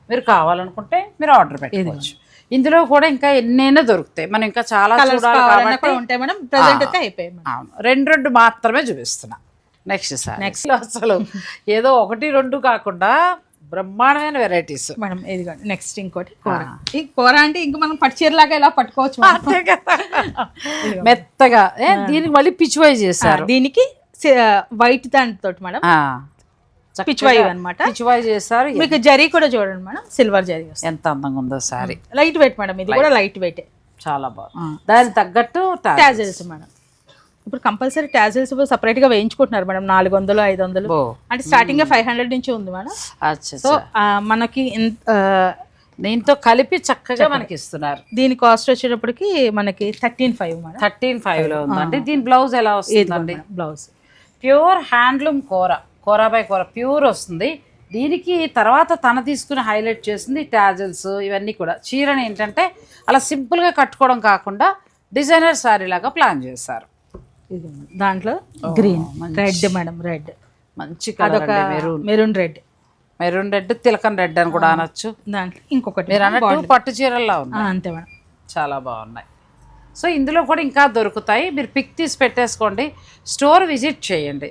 మీరు కావాలనుకుంటే మీరు ఆర్డర్ పెట్టుకోవచ్చు. ఇందులో కూడా ఇంకా ఎన్నైనా దొరుకుతాయి, మనం ఇంకా చాలా చూడాలి కాబట్టి ఉంటాయి మేడం. ప్రెజెంట్ అయితే అయిపోయాయి. అవును, రెండు మాత్రమే చూపిస్తున్నా. నెక్స్ట్ అసలు ఏదో 1-2 కాకుండా బ్రహ్మాండమైన వెరైటీస్ మేడం. ఇదిగోండి నెక్స్ట్ ఇంకోటి కూర. ఈ కూర అంటే ఇంకా మనం పట్టుచీరలాగా ఇలా పట్టుకోవచ్చు మెత్తగా. దీనికి మళ్ళీ పిచ్చివై చేశారు. దీనికి వైట్ దాంతో మేడం పిచ్చివై అన్నమాట. పిచ్చివై చేశారు. మీకు జరీ కూడా చూడండి మేడం, సిల్వర్ జరీ ఎంత అందంగా ఉందో సారీ. లైట్ వెయిట్ మేడం, ఇది కూడా లైట్ వెయిట్. చాలా బాగుంది. దానికి తగ్గట్టు టాజిల్స్ మేడం. ఇప్పుడు కంపల్సరీ టాజిల్స్ సపరేట్ గా వేయించుకుంటున్నారు మేడం. 400, 500 అంటే స్టార్టింగ్ 500 నుంచి ఉంది మేడం. సో మనకి దీంతో కలిపి చక్కగా మనకి ఇస్తున్నారు. దీని కాస్ట్ వచ్చేటప్పటికి మనకి 13,500 మేడం. 13,500 లో ఉందండి. దీని బ్లౌజ్ ఎలా వస్తుందండి? Blouse pure handloom kora by kora pure వస్తుంది. దీనికి తర్వాత తన తీసుకుని హైలైట్ చేసింది టాజిల్స్ ఇవన్నీ కూడా. చీరని ఏంటంటే అలా సింపుల్గా కట్టుకోవడం కాకుండా డిజైనర్ శారీ లాగా ప్లాన్ చేశారు. దాంట్లో గ్రీన్ రెడ్ మేడం, రెడ్ మంచి colour, maroon red Thilakan red అని కూడా అనొచ్చు. దాంట్లో ఇంకొకటి మీరు అన్నట్టు పట్టు చీరల్లో ఉన్నాయి. అంతే మేడం, చాలా బాగున్నాయి. సో ఇందులో కూడా ఇంకా దొరుకుతాయి. మీరు పిక్ తీసి పెట్టేసుకోండి, స్టోర్ విజిట్ చేయండి.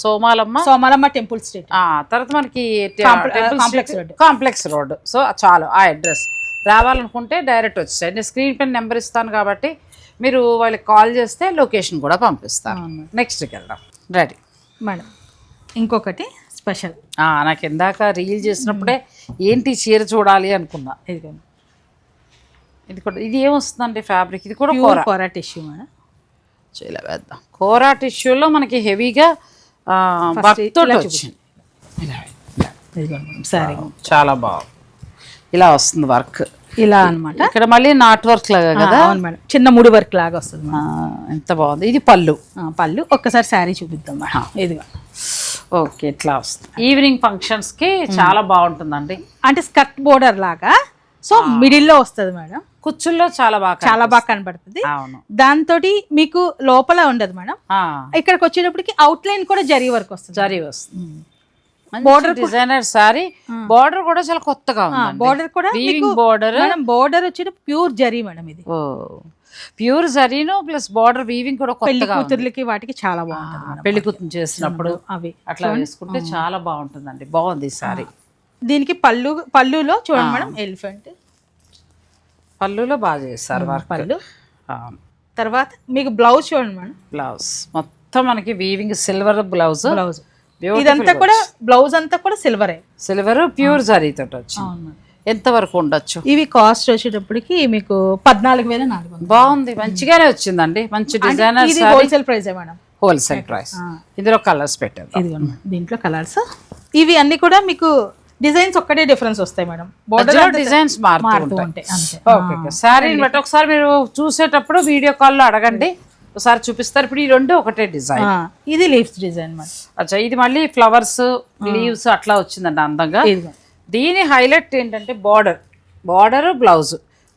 సోమాలమ్మ టెంపుల్ స్ట్రీట్, తర్వాత మనకి కాంప్లెక్స్ రోడ్. సో చాలు ఆ అడ్రస్. రావాలనుకుంటే డైరెక్ట్ వచ్చేసాయి. నేను స్క్రీన్ పైన నెంబర్ ఇస్తాను కాబట్టి మీరు వాళ్ళకి కాల్ చేస్తే లొకేషన్ కూడా పంపిస్తాను. నెక్స్ట్కి వెళ్దాం. Ready madam. ఇంకొకటి స్పెషల్, నాకు ఇందాక రీల్ చేసినప్పుడే ఏంటి చీర చూడాలి అనుకున్నా. ఇది కూడా ఇది ఏమొస్తుందండి ఫ్యాబ్రిక్? ఇది కూడా కోరా టిష్యూ మేడం. ఇలా వేద్దాం. కోరా టిష్యూలో మనకి హెవీగా వచ్చింది. సరే, చాలా బాగుంది. ఇలా వస్తుంది వర్క్ ఇలా అన్నమాట. ఇక్కడ మళ్ళీ నాట్ వర్క్ లాగా కదా మేడం, చిన్న ముడి వర్క్ లాగా వస్తుంది. ఎంత బాగుంది. ఇది పళ్ళు ఒక్కసారి శారీ చూపిద్దాం మేడం. ఇదిగా ఓకే, ఇట్లా వస్తుంది. ఈవినింగ్ ఫంక్షన్స్ కి చాలా బాగుంటుందండి. అంటే స్కర్ట్ బోర్డర్ లాగా. సో మిడిల్ లో వస్తుంది మేడం. కుచ్చుల్లో చాలా బాగా కనబడుతుంది. దాంతో మీకు లోపల ఉండదు మేడం. ఇక్కడికి వచ్చేటప్పటికి అవుట్ లైన్ కూడా జరీ వర్క్ వస్తుంది. Border designer sorry. బోర్డర్ కూడా చాలా కొత్తగా ఉంది. బోర్డర్ కూడా బోర్డర్ వచ్చి ప్యూర్ జరీ మేడం. ఇది ప్యూర్ జరీను ప్లస్ బోర్డర్ వీవింగ్ కూడా పెళ్లి కూతుర్లకి వాటికి చాలా బాగుంటుంది. పెళ్లి కూతురు చేసినప్పుడు అవి అట్లా వేసుకుంటే చాలా బాగుంటుందండి. బాగుంది ఈ సారీ. దీనికి పళ్ళులో చూడండి మేడం, ఎలిఫెంట్ పళ్ళులో బాగా చేస్తారు పళ్ళు. తర్వాత మీకు బ్లౌజ్ చూడండి మేడం. బ్లౌజ్ మొత్తం మనకి వీవింగ్ సిల్వర్ బ్లౌజ్. ఇదంతా కూడా బ్లౌజ్ అంతా కూడా సిల్వర్ ప్యూర్ జరీతో వచ్చింది. ఎంత వరకు ఉండొచ్చు? ఇవి కాస్ట్ వచ్చేటప్పటికి మీకు 14,400. బాగుంది, మంచిగానే వచ్చిందండి. మంచి designer. Wholesale price madam, wholesale price. ఇందులో కలర్స్ పెట్టారు. దీంట్లో కలర్స్ ఇవి అన్ని కూడా మీకు డిజైన్స్ ఒక్కటే డిఫరెన్స్ వస్తాయి మేడం. బోర్డర్ డిజైన్స్ మారుతూ ఉంటాయి. శారీని బట్టి ఒకసారి మీరు చూసేటప్పుడు వీడియో కాల్లో అడగండి, ఒకసారి చూపిస్తారు. ఇప్పుడు ఈ రెండు ఒకటే డిజైన్. ఇది లీవ్స్ డిజైన్. అచ్చా, ఇది మళ్ళీ ఫ్లవర్స్ లీవ్స్ అట్లా వచ్చిందండి అందంగా. దీని హైలైట్ ఏంటంటే బార్డర్ బ్లౌజ్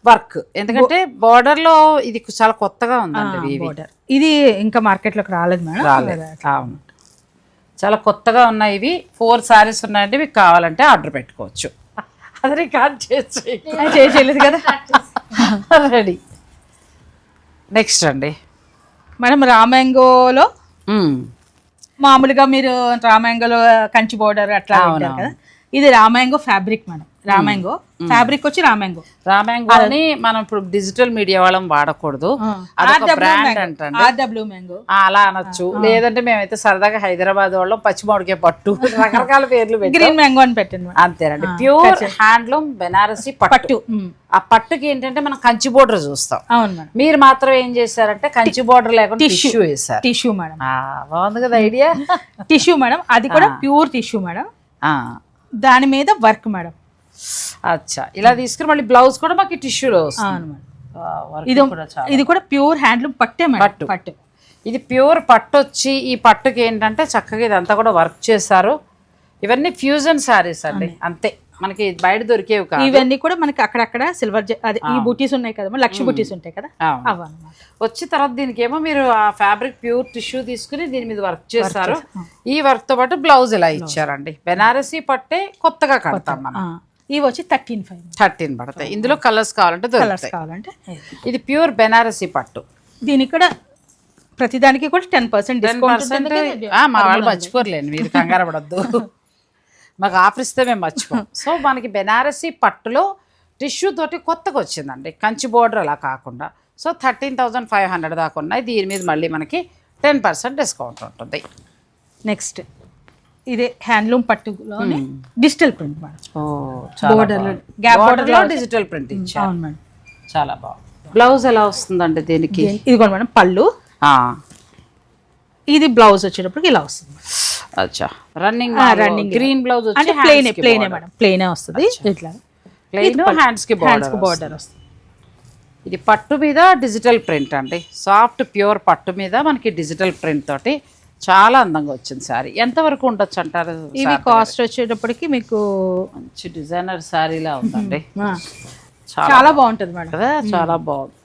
వర్క్. ఎందుకంటే బార్డర్ లో ఇది చాలా కొత్తగా ఉందండి. ఇది ఇంకా మార్కెట్ లోకి రాలేదు మేడం. అవును, చాలా కొత్తగా ఉన్నాయి. ఇవి 4 సారీస్ ఉన్నాయండి. మీకు కావాలంటే ఆర్డర్ పెట్టుకోవచ్చు. అది రికార్డ్ చేయలేదు కదా. రెడీ. నెక్స్ట్ అండి మేడం, రామ్యాంగోలో మామూలుగా మీరు రామ్యాంగోలో కంచి బోర్డర్ అట్లా కదా. ఇది రామాంగో ఫ్యాబ్రిక్ మేడం. రామాంగో ఫ్యాబ్రిక్ వచ్చి రామాంగో అని మనం ఇప్పుడు డిజిటల్ మీడియా వాళ్ళం వాడకూడదు, అదొక బ్రాండ్ అంటండి. ఆర్డబ్ల్యూ మ్యాంగో అలా అనొచ్చు. లేదంటే మేమైతే సరదాగా హైదరాబాద్ వాళ్ళం పచ్చిమామిడికాయ పట్టు రకరకాల పేర్లు పెట్టి గ్రీన్ మ్యాంగో అని పెట్టండి. అంతేనండి. ప్యూర్ హ్యాండ్లూమ్ బెనారసి పట్టు. ఆ పట్టుకి ఏంటంటే మనం కంచి బోర్డర్ చూస్తాం. అవును మేడం. మీరు మాత్రం ఏం చేశారంటే కంచి బోర్డర్ లేకుండా టిష్యూ వేశారు. Tissue madam. బాగుంది కదా ఐడియా. టిష్యూ మేడం, అది కూడా ప్యూర్ టిష్యూ మేడం. దాని మీద వర్క్ మేడం. అచ్చా, ఇలా తీసుకుని మళ్ళీ బ్లౌజ్ కూడా మాకు టిష్యూలో వస్తుంది. ఇది కూడా ప్యూర్ హ్యాండ్లూమ్ పట్టే మేడం. పట్టు ఇది ప్యూర్ పట్టు వచ్చి ఈ పట్టుకి ఏంటంటే చక్కగా ఇదంతా కూడా వర్క్ చేశారు. ఇవన్నీ ఫ్యూజన్ శారీస్ అండి, అంతే. మనకి బయట దొరికేవి కాదు. ఇవన్నీ కూడా మనకి అక్కడక్కడ సిల్వర్ అది ఈ బూటీస్ ఉన్నాయి కదా, లక్ష బూటీస్ ఉంటాయి కదా, వచ్చి తర్వాత దీనికి ఏమో మీరు ఆ ఫ్యాబ్రిక్ ప్యూర్ టిష్యూ తీసుకుని దీని మీద వర్క్ చేస్తారు. ఈ వర్క్ తో పాటు బ్లౌజ్ ఇలా ఇచ్చారండి. బెనారసీ పట్టే కొత్తగా కడతాం మనం. ఇవి వచ్చి 13 పడతాయి. ఇందులో కలర్స్ కావాలంటే కావాలంటే ఇది ప్యూర్ బెనారసీ పట్టు. దీనికి కూడా ప్రతిదానికి కూడా 10% డిస్కౌంట్. మా వాళ్ళు మర్చిపోర్లేండి, మీరు కంగారు పడద్దు. మాకు ఆఫర్ ఇస్తే మేము మర్చిపోం. సో మనకి బెనారసీ పట్టులో టిష్యూ తోటి కొత్తగా వచ్చిందండి, కంచి బోర్డర్ అలా కాకుండా. సో 13,500 దాకా ఉన్నాయి. దీని మీద మళ్ళీ మనకి 10% డిస్కౌంట్ ఉంటుంది. నెక్స్ట్ ఇదే హ్యాండ్లూమ్ పట్టులో digital print madam. Digital print ఇచ్చారు మేడం, చాలా బాగుంది. బ్లౌజ్ ఎలా వస్తుందండి దీనికి? ఇదిగోండి మేడం పళ్ళు. ఇది బ్లౌజ్ వచ్చేటప్పటికి ఇలా వస్తుంది. అచ్చా, రన్నింగ్ గ్రీన్ బ్లౌజ్ అంటే ప్లెయిన్ మేడం, ప్లెయిన్ వస్తుంది. ఇట్లా ప్లెయిన్ హ్యాండ్స్ కి బోర్డర్ వస్తుంది. ఇది పట్టు మీద డిజిటల్ ప్రింట్ అండి, సాఫ్ట్ ప్యూర్ పట్టు మీద మనకి డిజిటల్ ప్రింట్ తోటి చాలా అందంగా వచ్చింది సారీ. ఎంత వరకు ఉండొచ్చు అంటారు? ఇది కాస్ట్ వచ్చేటప్పటికి మీకు మంచి డిజైనర్ సారీలా ఉందండి, చాలా బాగుంటుంది మేడం కదా, చాలా బాగుంది.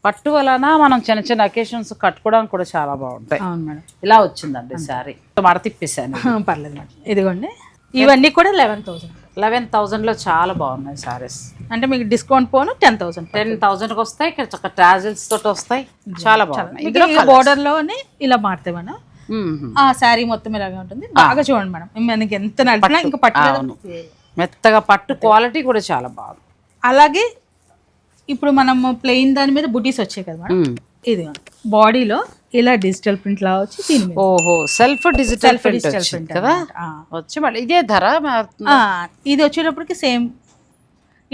పట్టు వలన మనం చిన్న చిన్న అకేషన్స్ కట్టుకోవడానికి కూడా చాలా బాగుంటాయి. అవును మేడం. ఇలా వచ్చిందండి సారీ, మడ తిప్పేసాను. పర్లేదు మేడం. ఇదిగోండి ఇవన్నీ కూడా 11,000లో చాలా బాగున్నాయి సారీస్. అంటే మీకు డిస్కౌంట్ పోను 10,000కి వస్తాయి. ఇక్కడ చక్క ట్రాజెల్స్ తోటి వస్తాయి, చాలా బాగున్నాయి. ఇందులో బోర్డర్ లోనే ఇలా మారుతాయి మేడం. ఆ శారీ మొత్తం ఇలాగే ఉంటుంది. బాగా చూడండి మేడం, మనకి ఎంత నడిపినా ఇంకా పట్టు మెత్తగా పట్టు క్వాలిటీ కూడా చాలా బాగుంది. అలాగే ఇప్పుడు మనం ప్లెయిన్ దాని మీద బుటీస్ వచ్చాయి కదా మేడం, ఇది బాడీలో ఇలా డిజిటల్ ప్రింట్ లా వచ్చి దీని మీద ఓహో సెల్ఫ్ డిజిటల్ ప్రింట్ కదా వచ్చి మళ్ళీ ఇదే ధర. ఇది వచ్చేటప్పటికి సేమ్,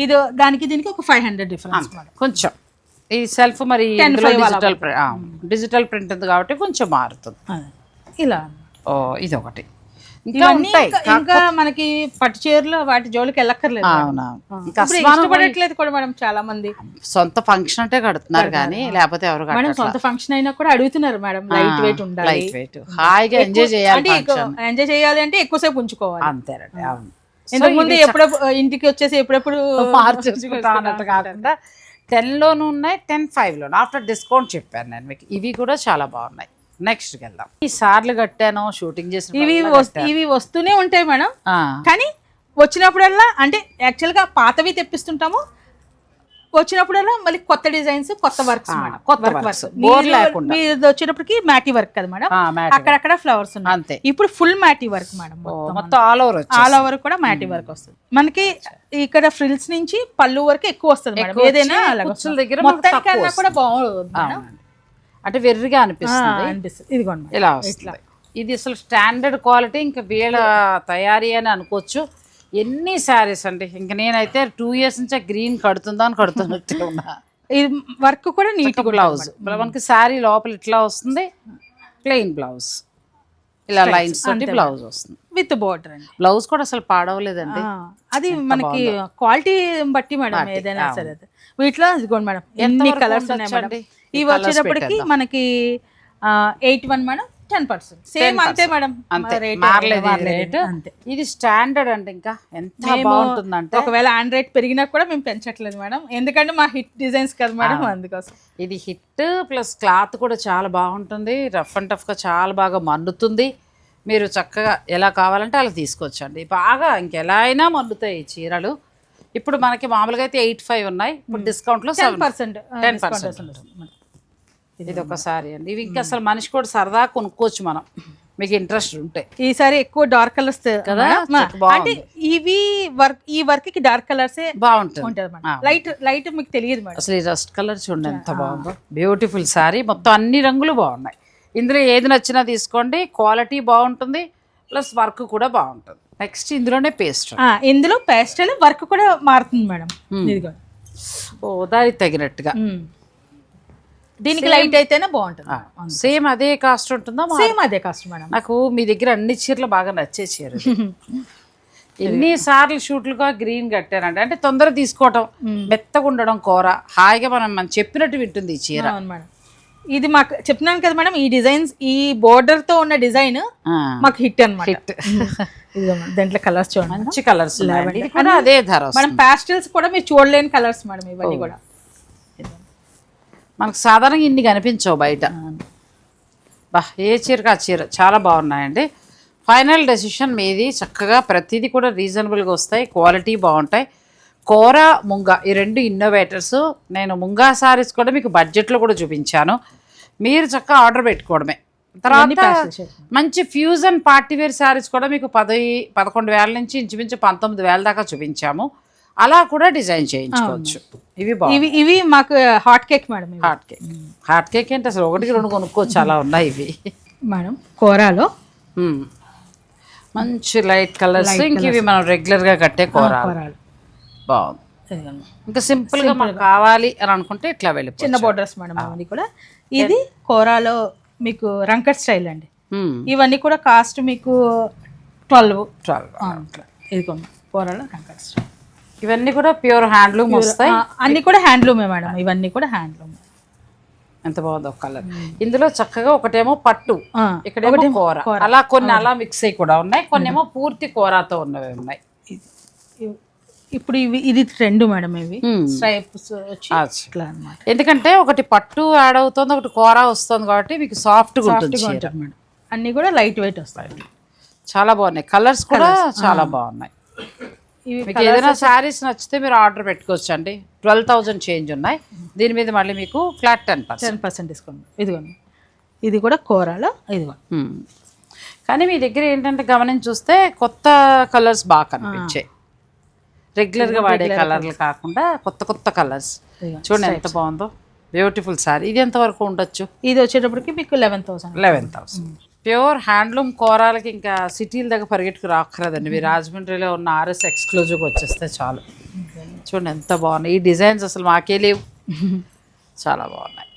ఇది దానికి దీనికి ఒక 500 డిఫరెన్స్ కొంచెం. ఈ సెల్ఫ్ మరి డిజిటల్ ప్రింట్ ఉంది కాబట్టి కొంచెం మారుతుంది ఇలా. ఓ ఇది ఒకటి. ఇంకా మనకి పట్టు చీరలు వాటి జోలికి వెళ్ళక్కర్లేదు. ఇష్టపడట్లేదు కూడా మేడం చాలా మంది. సొంత ఫంక్షన్ అంటే కడుతున్నారు కానీ లేకపోతే ఎవరు మేడం సొంత ఫంక్షన్ అయినా కూడా అడుగుతున్నారు మేడం, లైట్ వెయిట్ ఉండాలి, లైట్ వెయిట్ హాయిగా ఎంజాయ్ చేయాలి. ఎంజాయ్ చేయాలి అంటే ఎక్కువసేపు ఉంచుకోవాలి. అంతేనండి. అవును. ఇంతకు ముందు ఎప్పుడప్పుడు ఇంటికి వచ్చేసి ఎప్పుడెప్పుడు మార్చేసుకుంటా అన్నట్టు కాకుండా 10లోనూ ఉన్నాయి, 10.5లోను ఆఫ్టర్ డిస్కౌంట్ చెప్పాను నేను మీకు. ఇవి కూడా చాలా బాగున్నాయి. నెక్స్ట్ వెళ్దాం. ఈ సార్లు కట్టాను షూటింగ్ చేసిన ఇవి వస్తూనే ఉంటాయి మేడం, కానీ వచ్చినప్పుడల్లా అంటే యాక్చువల్గా పాతవి తెప్పిస్తుంటాము, వచ్చినప్పుడల్లా మళ్ళీ కొత్త డిజైన్స్, కొత్త వర్క్స్, కొత్త వర్క్స్. మీరు వచ్చేటప్పటికి మ్యాటీ వర్క్ కదా మేడం, అక్కడక్కడ ఫ్లవర్స్ ఉన్నాయి. అంతే. ఇప్పుడు ఫుల్ మ్యాటీ వర్క్ మేడం, మొత్తం ఆల్ ఓవర్ కూడా మ్యాటీ వర్క్ వస్తుంది మనకి. ఇక్కడ ఫ్రిల్స్ నుంచి పళ్ళు వరకు ఎక్కువ వస్తుంది మేడం. ఏదైనా దగ్గర మొత్తానికన్నా కూడా బాగుంటుంది మేడం, అంటే వెర్రిగా అనిపిస్తుంది. ఇదిగోండి ఇలా వస్తుంది. ఇది అసలు స్టాండర్డ్ క్వాలిటీ, ఇంకా వీళ్ళ తయారీ అని అనుకోవచ్చు. ఎన్ని శారీస్ అండి, ఇంకా నేనైతే 2 years నుంచి గ్రీన్ కడుతుందా అని కడుతున్నట్టు ఉన్నా. ఇది వర్క్ కూడా నీట్. బ్లౌజ్ మనకి శారీ లోపల ఇట్లా వస్తుంది, ప్లెయిన్ బ్లౌజ్ ఇలా లైన్స్ తోటి బ్లౌజ్ వస్తుంది విత్ బోర్డర్ అండి. బ్లౌజ్ కూడా అసలు పాడవలేదండి, అది మనకి క్వాలిటీ బట్టి మేడం ఏదైనా సరే. వీటిలో ఇదిగోండి మేడం ఎన్ని కలర్స్ ఉన్నాయి మేడం. ఇవి వచ్చేటప్పటికి మనకి 81 మేడం, 10% సేమ్ అంతే మేడం, అంతే. ఇది స్టాండర్డ్ అంటే ఇంకా ఎంత బాగుంటుందంటే, ఒకవేళ రేట్ పెరిగినా కూడా మేము పెంచట్లేదు మేడం, ఎందుకంటే మా హిట్ డిజైన్స్ కదా మేడం, అందుకోసం. ఇది హిట్ ప్లస్ క్లాత్ కూడా చాలా బాగుంటుంది, రఫ్ అండ్ టఫ్గా చాలా బాగా మన్నుతుంది. మీరు చక్కగా ఎలా కావాలంటే అలా తీసుకోవచ్చండి, బాగా ఇంకెలా అయినా మన్నుతాయి ఈ చీరలు. ఇప్పుడు మనకి మామూలుగా అయితే 85 ఉన్నాయి, ఇప్పుడు డిస్కౌంట్లో 10%. ఇది ఒక సారీ అండి. ఇవి ఇంకా అసలు మనిషి కూడా సరదా కొనుక్కోవచ్చు మనం, మీకు ఇంట్రెస్ట్ ఉంటే. ఈసారి ఎక్కువ డార్క్ కలర్స్ కదా, అంటే ఇవి ఈ వర్క్ కి డార్క్ కలర్స్ బాగుంటుంది. లైట్ మీకు తెలియదు మేడం. అసలు ఈ రస్ట్ కలర్ చూడండి ఎంత బాగుందో, బ్యూటిఫుల్ సారీ. మొత్తం అన్ని రంగులు బాగున్నాయి. ఇందులో ఏది నచ్చినా తీసుకోండి, క్వాలిటీ బాగుంటుంది, ప్లస్ వర్క్ కూడా బాగుంటుంది. నెక్స్ట్ ఇందులోనే పేస్ట్, ఇందులో పేస్టల్ వర్క్ కూడా మారుతుంది మేడం. ఇదిగో దానికి తగినట్టుగా. దీనికి లైట్ అయితేనే బాగుంటుంది. సేమ్ అదే కాస్ట్ ఉంటుందా? సేమ్ అదే కాస్ట్ మేడం. నాకు మీ దగ్గర అన్ని చీరలు బాగా నచ్చే చీర. ఎన్నిసార్లు షూట్లుగా గ్రీన్ కట్టానంటే, అంటే తొందరగా తీసుకోవటం, మెత్తగా ఉండడం కూర, హాయిగా మనం చెప్పినట్టు వింటుంది ఈ చీర. మేడం ఇది మాకు చెప్తున్నాను కదా మేడం, ఈ డిజైన్స్ ఈ బోర్డర్ తో ఉన్న డిజైన్ మాకు హిట్ అన్నమాట. దాంట్లో కలర్స్ చూడండి, మంచి కలర్స్ అదే ధర. మనం పాస్టల్స్ కూడా మీరు చూడలేని కలర్స్ మేడం ఇవన్నీ కూడా. మనకు సాధారణంగా ఇన్ని కనిపించవు బయట. ఏ చీరకు ఆ చీర చాలా బాగున్నాయండి. ఫైనల్ డెసిషన్ మీది. చక్కగా ప్రతిదీ కూడా రీజనబుల్గా వస్తాయి, క్వాలిటీ బాగుంటాయి. కూర ముంగా ఈ రెండు ఇన్నోవేటర్స్. నేను ముంగా సారీస్ కూడా మీకు బడ్జెట్లో కూడా చూపించాను, మీరు చక్కగా ఆర్డర్ పెట్టుకోవడమే. తర్వాత మంచి ఫ్యూజన్ పార్టీవేర్ శారీస్ కూడా మీకు 11,000 నుంచి ఇంచుమించు 19,000 దాకా చూపించాము. అలా కూడా డిజైన్ చేయించుకోవచ్చు. ఇవి మాకు hot cake madam. Hot cake అంటే అసలు 1-2 కొనుక్కోవచ్చు, అలా ఉన్నాయి ఇవి మేడం. కూరలో మంచి లైట్ కలర్స్. ఇంక ఇవి మనం రెగ్యులర్గా కట్టే కూరలు బాగుంది. ఇంకా సింపుల్గా మనకు కావాలి అని అనుకుంటే ఇట్లా వెళ్ళి చిన్న బోర్డర్స్ మేడం. అవన్నీ కూడా ఇది కూరలో మీకు రంకట్ స్టైల్ అండి. ఇవన్నీ కూడా కాస్ట్ మీకు 12. ఇదిగోండి కూరలో రంకట్ స్టైల్. ఇవన్నీ కూడా ప్యూర్ హ్యాండ్లూమ్ వస్తాయి. అన్ని కూడా హ్యాండ్లూమే మేడం. ఇవన్నీ కూడా హ్యాండ్లూమ్. ఎంత బాగుందో కలర్. ఇందులో చక్కగా ఒకటేమో పట్టు, ఇక్కడేమో కూర, అలా కొన్ని అలా మిక్స్ అయ్యి కూడా ఉన్నాయి. కొన్ని ఏమో పూర్తి కూరతో ఉన్నవి ఉన్నాయి. ఇప్పుడు ఇది ట్రెండ్ మేడం. ఇవి స్ట్రైప్స్ ఇట్లా అన్నమాట. ఎందుకంటే ఒకటి పట్టు యాడ్ అవుతుంది, ఒకటి కూర వస్తుంది, కాబట్టి మీకు సాఫ్ట్గా ఉంటుంది మేడం. అన్ని కూడా లైట్ వెయిట్ వస్తాయి. చాలా బాగున్నాయి కలర్స్ కూడా చాలా బాగున్నాయి. మీకు ఏదైనా శారీస్ నచ్చితే మీరు ఆర్డర్ పెట్టుకోవచ్చు అండి. 12,000 చేంజ్ ఉన్నాయి. దీని మీద మళ్ళీ మీకు ఫ్లాట్ 10% డిస్కౌంట్. ఇదిగోండి ఇది కూడా కూరలో. ఇదిగోండి కానీ మీ దగ్గర ఏంటంటే గమనించి చూస్తే కొత్త కలర్స్ బాగా కనిపించాయి. రెగ్యులర్గా వాడే కలర్లు కాకుండా కొత్త కొత్త కలర్స్. చూడండి ఎంత బాగుందో, బ్యూటిఫుల్ సారీ. ఇది ఎంతవరకు ఉండొచ్చు? ఇది వచ్చేటప్పటికి మీకు 11,000. ప్యూర్ హ్యాండ్లూమ్ కూరలకి ఇంకా సిటీల దగ్గర పరిగెట్టుకు రాక్కర్లేదండి. మీరు రాజమండ్రిలో ఉన్న ఆర్ఎస్ ఎక్స్క్లూజివ్కి వచ్చేస్తే చాలు. చూడండి ఎంత బాగున్నాయి ఈ డిజైన్స్, అసలు మాకే లేవు, చాలా బాగున్నాయి.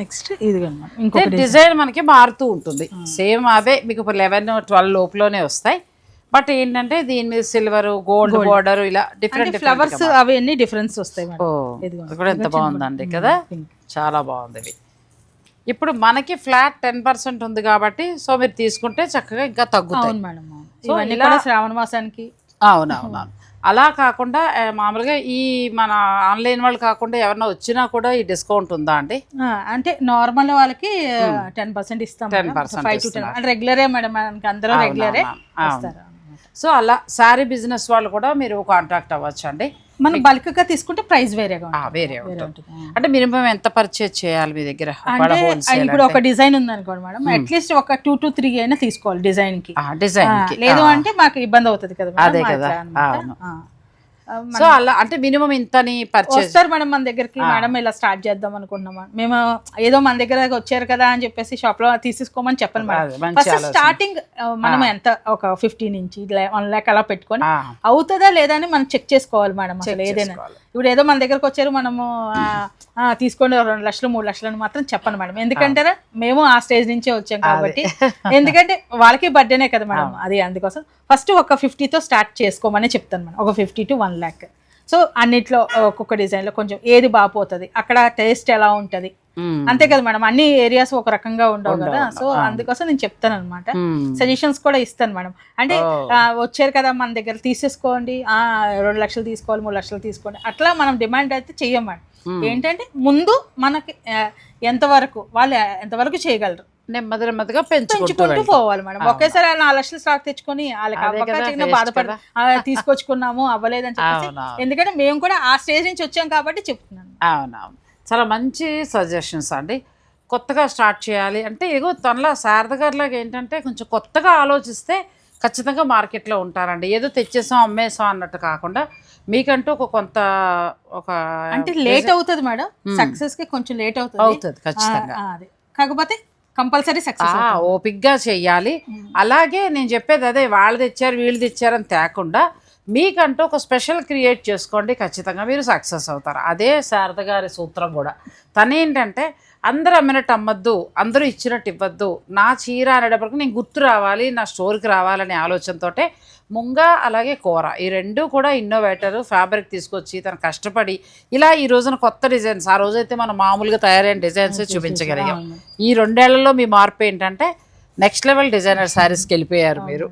నెక్స్ట్ ఇది ఇంకో డిజైన్ మనకి మారుతూ ఉంటుంది. సేమ్ అవే మీకు 11-12 లోపులోనే వస్తాయి. బట్ ఏంటంటే దీని మీద సిల్వర్, గోల్డ్ బోర్డర్, ఇలా డిఫరెంట్ ఫ్లవర్స్ అవన్నీ డిఫరెన్స్ వస్తాయి. కూడా ఎంత బాగుందండి కదా, చాలా బాగుంది ఇది. ఇప్పుడు మనకి ఫ్లాట్ 10% ఉంది కాబట్టి సో మీరు తీసుకుంటే చక్కగా ఇంకా తగ్గుతాయి మేడం. ఇవన్నీ కూడా శ్రావణ మాసానికి. అవునవునవును. అలా కాకుండా మామూలుగా ఈ మన ఆన్లైన్ వాళ్ళు కాకుండా ఎవరైనా వచ్చినా కూడా ఈ డిస్కౌంట్ ఉందా అండి? అంటే నార్మల్ వాళ్ళకి 10% ఇస్తాం. 5 to 10 రెగ్యులరే మేడం, మనకి అందరూ రెగ్యులరే వస్తారు. సో అలా శారీ బిజినెస్ వాళ్ళు కూడా మీరు కాంటాక్ట్ అవ్వచ్చు అండి. మనం బల్క్ గా తీసుకుంటే ప్రైస్ వేరే ఉంటుంది. అంటే మినిమం ఎంత పర్చేజ్ చేయాలి మీ దగ్గర? ఇప్పుడు ఒక డిజైన్ ఉంది అనుకోండి మేడం, అట్లీస్ట్ ఒక 2 to 3 అయినా తీసుకోవాలి డిజైన్ కి. లేదు అంటే మాకు ఇబ్బంది అవుతుంది కదా. అదే కదా. సో అలా అంటే మినిమం ఇంతని పర్చేజ్ వస్తారు మేడం మన దగ్గరికి. మేడం ఇలా స్టార్ట్ చేద్దాం అనుకుంటున్నాం, మేము ఏదో మన దగ్గర వచ్చారు కదా అని చెప్పేసి షాప్ లో తీసుకోమని చెప్పండి మేడం. ఫస్ట్ స్టార్టింగ్ మనం ఎంత ఒక 15 నుంచి 1 lakh అలా పెట్టుకొని అవుతుందా లేదా అని మనం చెక్ చేసుకోవాలి మేడం. అసలు ఏదైనా ఇప్పుడు ఏదో మన దగ్గరకు వచ్చారు మనము తీసుకోండి 2 లక్షలు 3 లక్షలు అని మాత్రం చెప్పండి మేడం. ఎందుకంటారా మేము ఆ స్టేజ్ నుంచే వచ్చాం కాబట్టి. ఎందుకంటే వాళ్ళకి బర్త్డేనే కదా మేడం, అది అందుకోసం ఫస్ట్ ఒక 50తో స్టార్ట్ చేసుకోమని చెప్తాను మేడం. ఒక 50 to 1 lakh. సో అన్నిట్లో ఒక్కొక్క డిజైన్లో కొంచెం ఏది బాగుపోతుంది, అక్కడ టేస్ట్ ఎలా ఉంటుంది, అంతే కదా మేడం. అన్ని ఏరియాస్ ఒక రకంగా ఉండవు కదా. సో అందుకోసం నేను చెప్తాను అనమాట, సజెషన్స్ కూడా ఇస్తాను మేడం. అంటే వచ్చారు కదా మన దగ్గర తీసేసుకోండి, 2 లక్షలు తీసుకోవాలి 3 లక్షలు తీసుకోండి అట్లా మనం డిమాండ్ అయితే చెయ్యం మేడం. ఏంటంటే ముందు మనకి ఎంతవరకు వాళ్ళు ఎంతవరకు చేయగలరు నెమ్మదిగా పెంచుకుంటూ పోవాలి మేడం. ఒకేసారి 4 లక్షలు స్టాక్ తెచ్చుకొని వాళ్ళకి బాధపడ తీసుకొచ్చుకున్నాము అవ్వలేదని చెప్పేసి. ఎందుకంటే మేము కూడా ఆ స్టేజ్ నుంచి వచ్చాం కాబట్టి చెప్తున్నాను. అవునవును, చాలా మంచి సజెషన్స్ అండి. కొత్తగా స్టార్ట్ చేయాలి అంటే ఏగో తనలా శారద గారిలాగా ఏంటంటే కొంచెం కొత్తగా ఆలోచిస్తే ఖచ్చితంగా మార్కెట్లో ఉంటారండి. ఏదో తెచ్చేసాం అమ్మేసాం అన్నట్టు కాకుండా మీకంటూ ఒక అంటే లేట్ అవుతుంది మేడం, సక్సెస్ కి కొంచెం లేట్ అవుతుంది ఖచ్చితంగా. అదే కాకపోతే కంపల్సరీ సక్సెస్ ఓపిక్గా చెయ్యాలి. అలాగే నేను చెప్పేది అదే, వాళ్ళు తెచ్చారు వీళ్ళు తెచ్చారని తేకుండా మీకంటూ ఒక స్పెషల్ క్రియేట్ చేసుకోండి, ఖచ్చితంగా మీరు సక్సెస్ అవుతారు. అదే శారద గారి సూత్రం కూడా. తనేంటంటే అందరూ అమ్మినట్టు అమ్మద్దు, అందరూ ఇచ్చినట్టు ఇవ్వద్దు, నా చీర అనేటప్పటికి నేను గుర్తు రావాలి, నా స్టోర్కి రావాలనే ఆలోచనతోటే ముంగ అలాగే కూర ఈ రెండు కూడా ఇన్నోవేటర్ ఫ్యాబ్రిక్ తీసుకొచ్చి తను కష్టపడి ఇలా ఈ రోజున కొత్త డిజైన్స్, ఆ రోజైతే మనం మామూలుగా తయారైన డిజైన్స్ చూపించగలిగాం. ఈ 2 ఏళ్లలో మీ మార్పు ఏంటంటే నెక్స్ట్ లెవెల్ డిజైనర్ శారీస్కి వెళ్ళిపోయారు మీరు,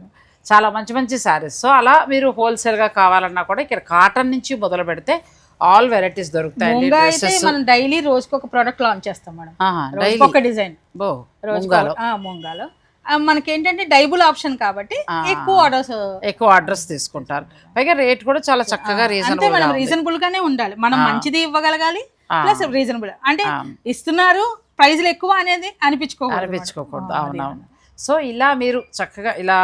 చాలా మంచి మంచి శారీస్. సో అలా మీరు హోల్సేల్గా కావాలన్నా కూడా ఇక్కడ కాటన్ నుంచి మొదలు పెడితే ఆల్ వెరైటీస్ దొరుకుతాయి. మనం డైలీ రోజుకి ఒక ప్రోడక్ట్ లాంచ్ చేస్తాం మేడం, ఒక డిజైన్ ముంగాలో. మనకి ఏంటంటే డైబుల్ ఆప్షన్ కాబట్టి ఎక్కువ ఆర్డర్స్ తీసుకుంటారు. పైగా రేట్ కూడా చాలా చక్కగా రీజనబుల్ గానే ఉండాలి. మనం మంచిది ఇవ్వగలగాలి, ప్లస్ రీజనబుల్ అంటే ఇస్తున్నారు ప్రైజ్లు ఎక్కువ అనేది అనిపించుకోకూడదు. అవునవును. సో ఇలా మీరు చక్కగా ఇలా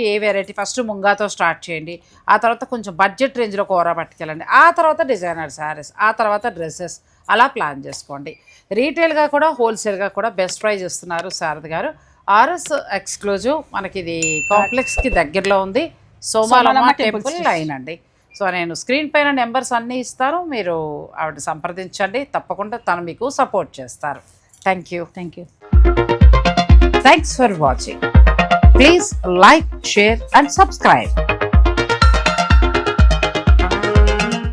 ఏ వెరైటీ ఫస్ట్ ముంగాతో స్టార్ట్ చేయండి, ఆ తర్వాత కొంచెం బడ్జెట్ రేంజ్లో కూర పట్టుకెళ్ళండి, ఆ తర్వాత డిజైనర్ శారీస్, ఆ తర్వాత డ్రెస్సెస్, అలా ప్లాన్ చేసుకోండి. రీటైల్గా కూడా హోల్సేల్గా కూడా బెస్ట్ ప్రైజ్ ఇస్తున్నారు శారద గారు. ఆర్ఎస్ ఎక్స్క్లూజివ్ మనకి ఇది కాంప్లెక్స్కి దగ్గరలో ఉంది, సోమాలమ్మ టెంపుల్ లైన్ అండి. సో నేను స్క్రీన్ పైన నెంబర్స్ అన్నీ ఇస్తాను, మీరు ఆవిడ సంప్రదించండి, తప్పకుండా తను మీకు సపోర్ట్ చేస్తారు. Thank you. Thanks for watching. Please like, share and subscribe.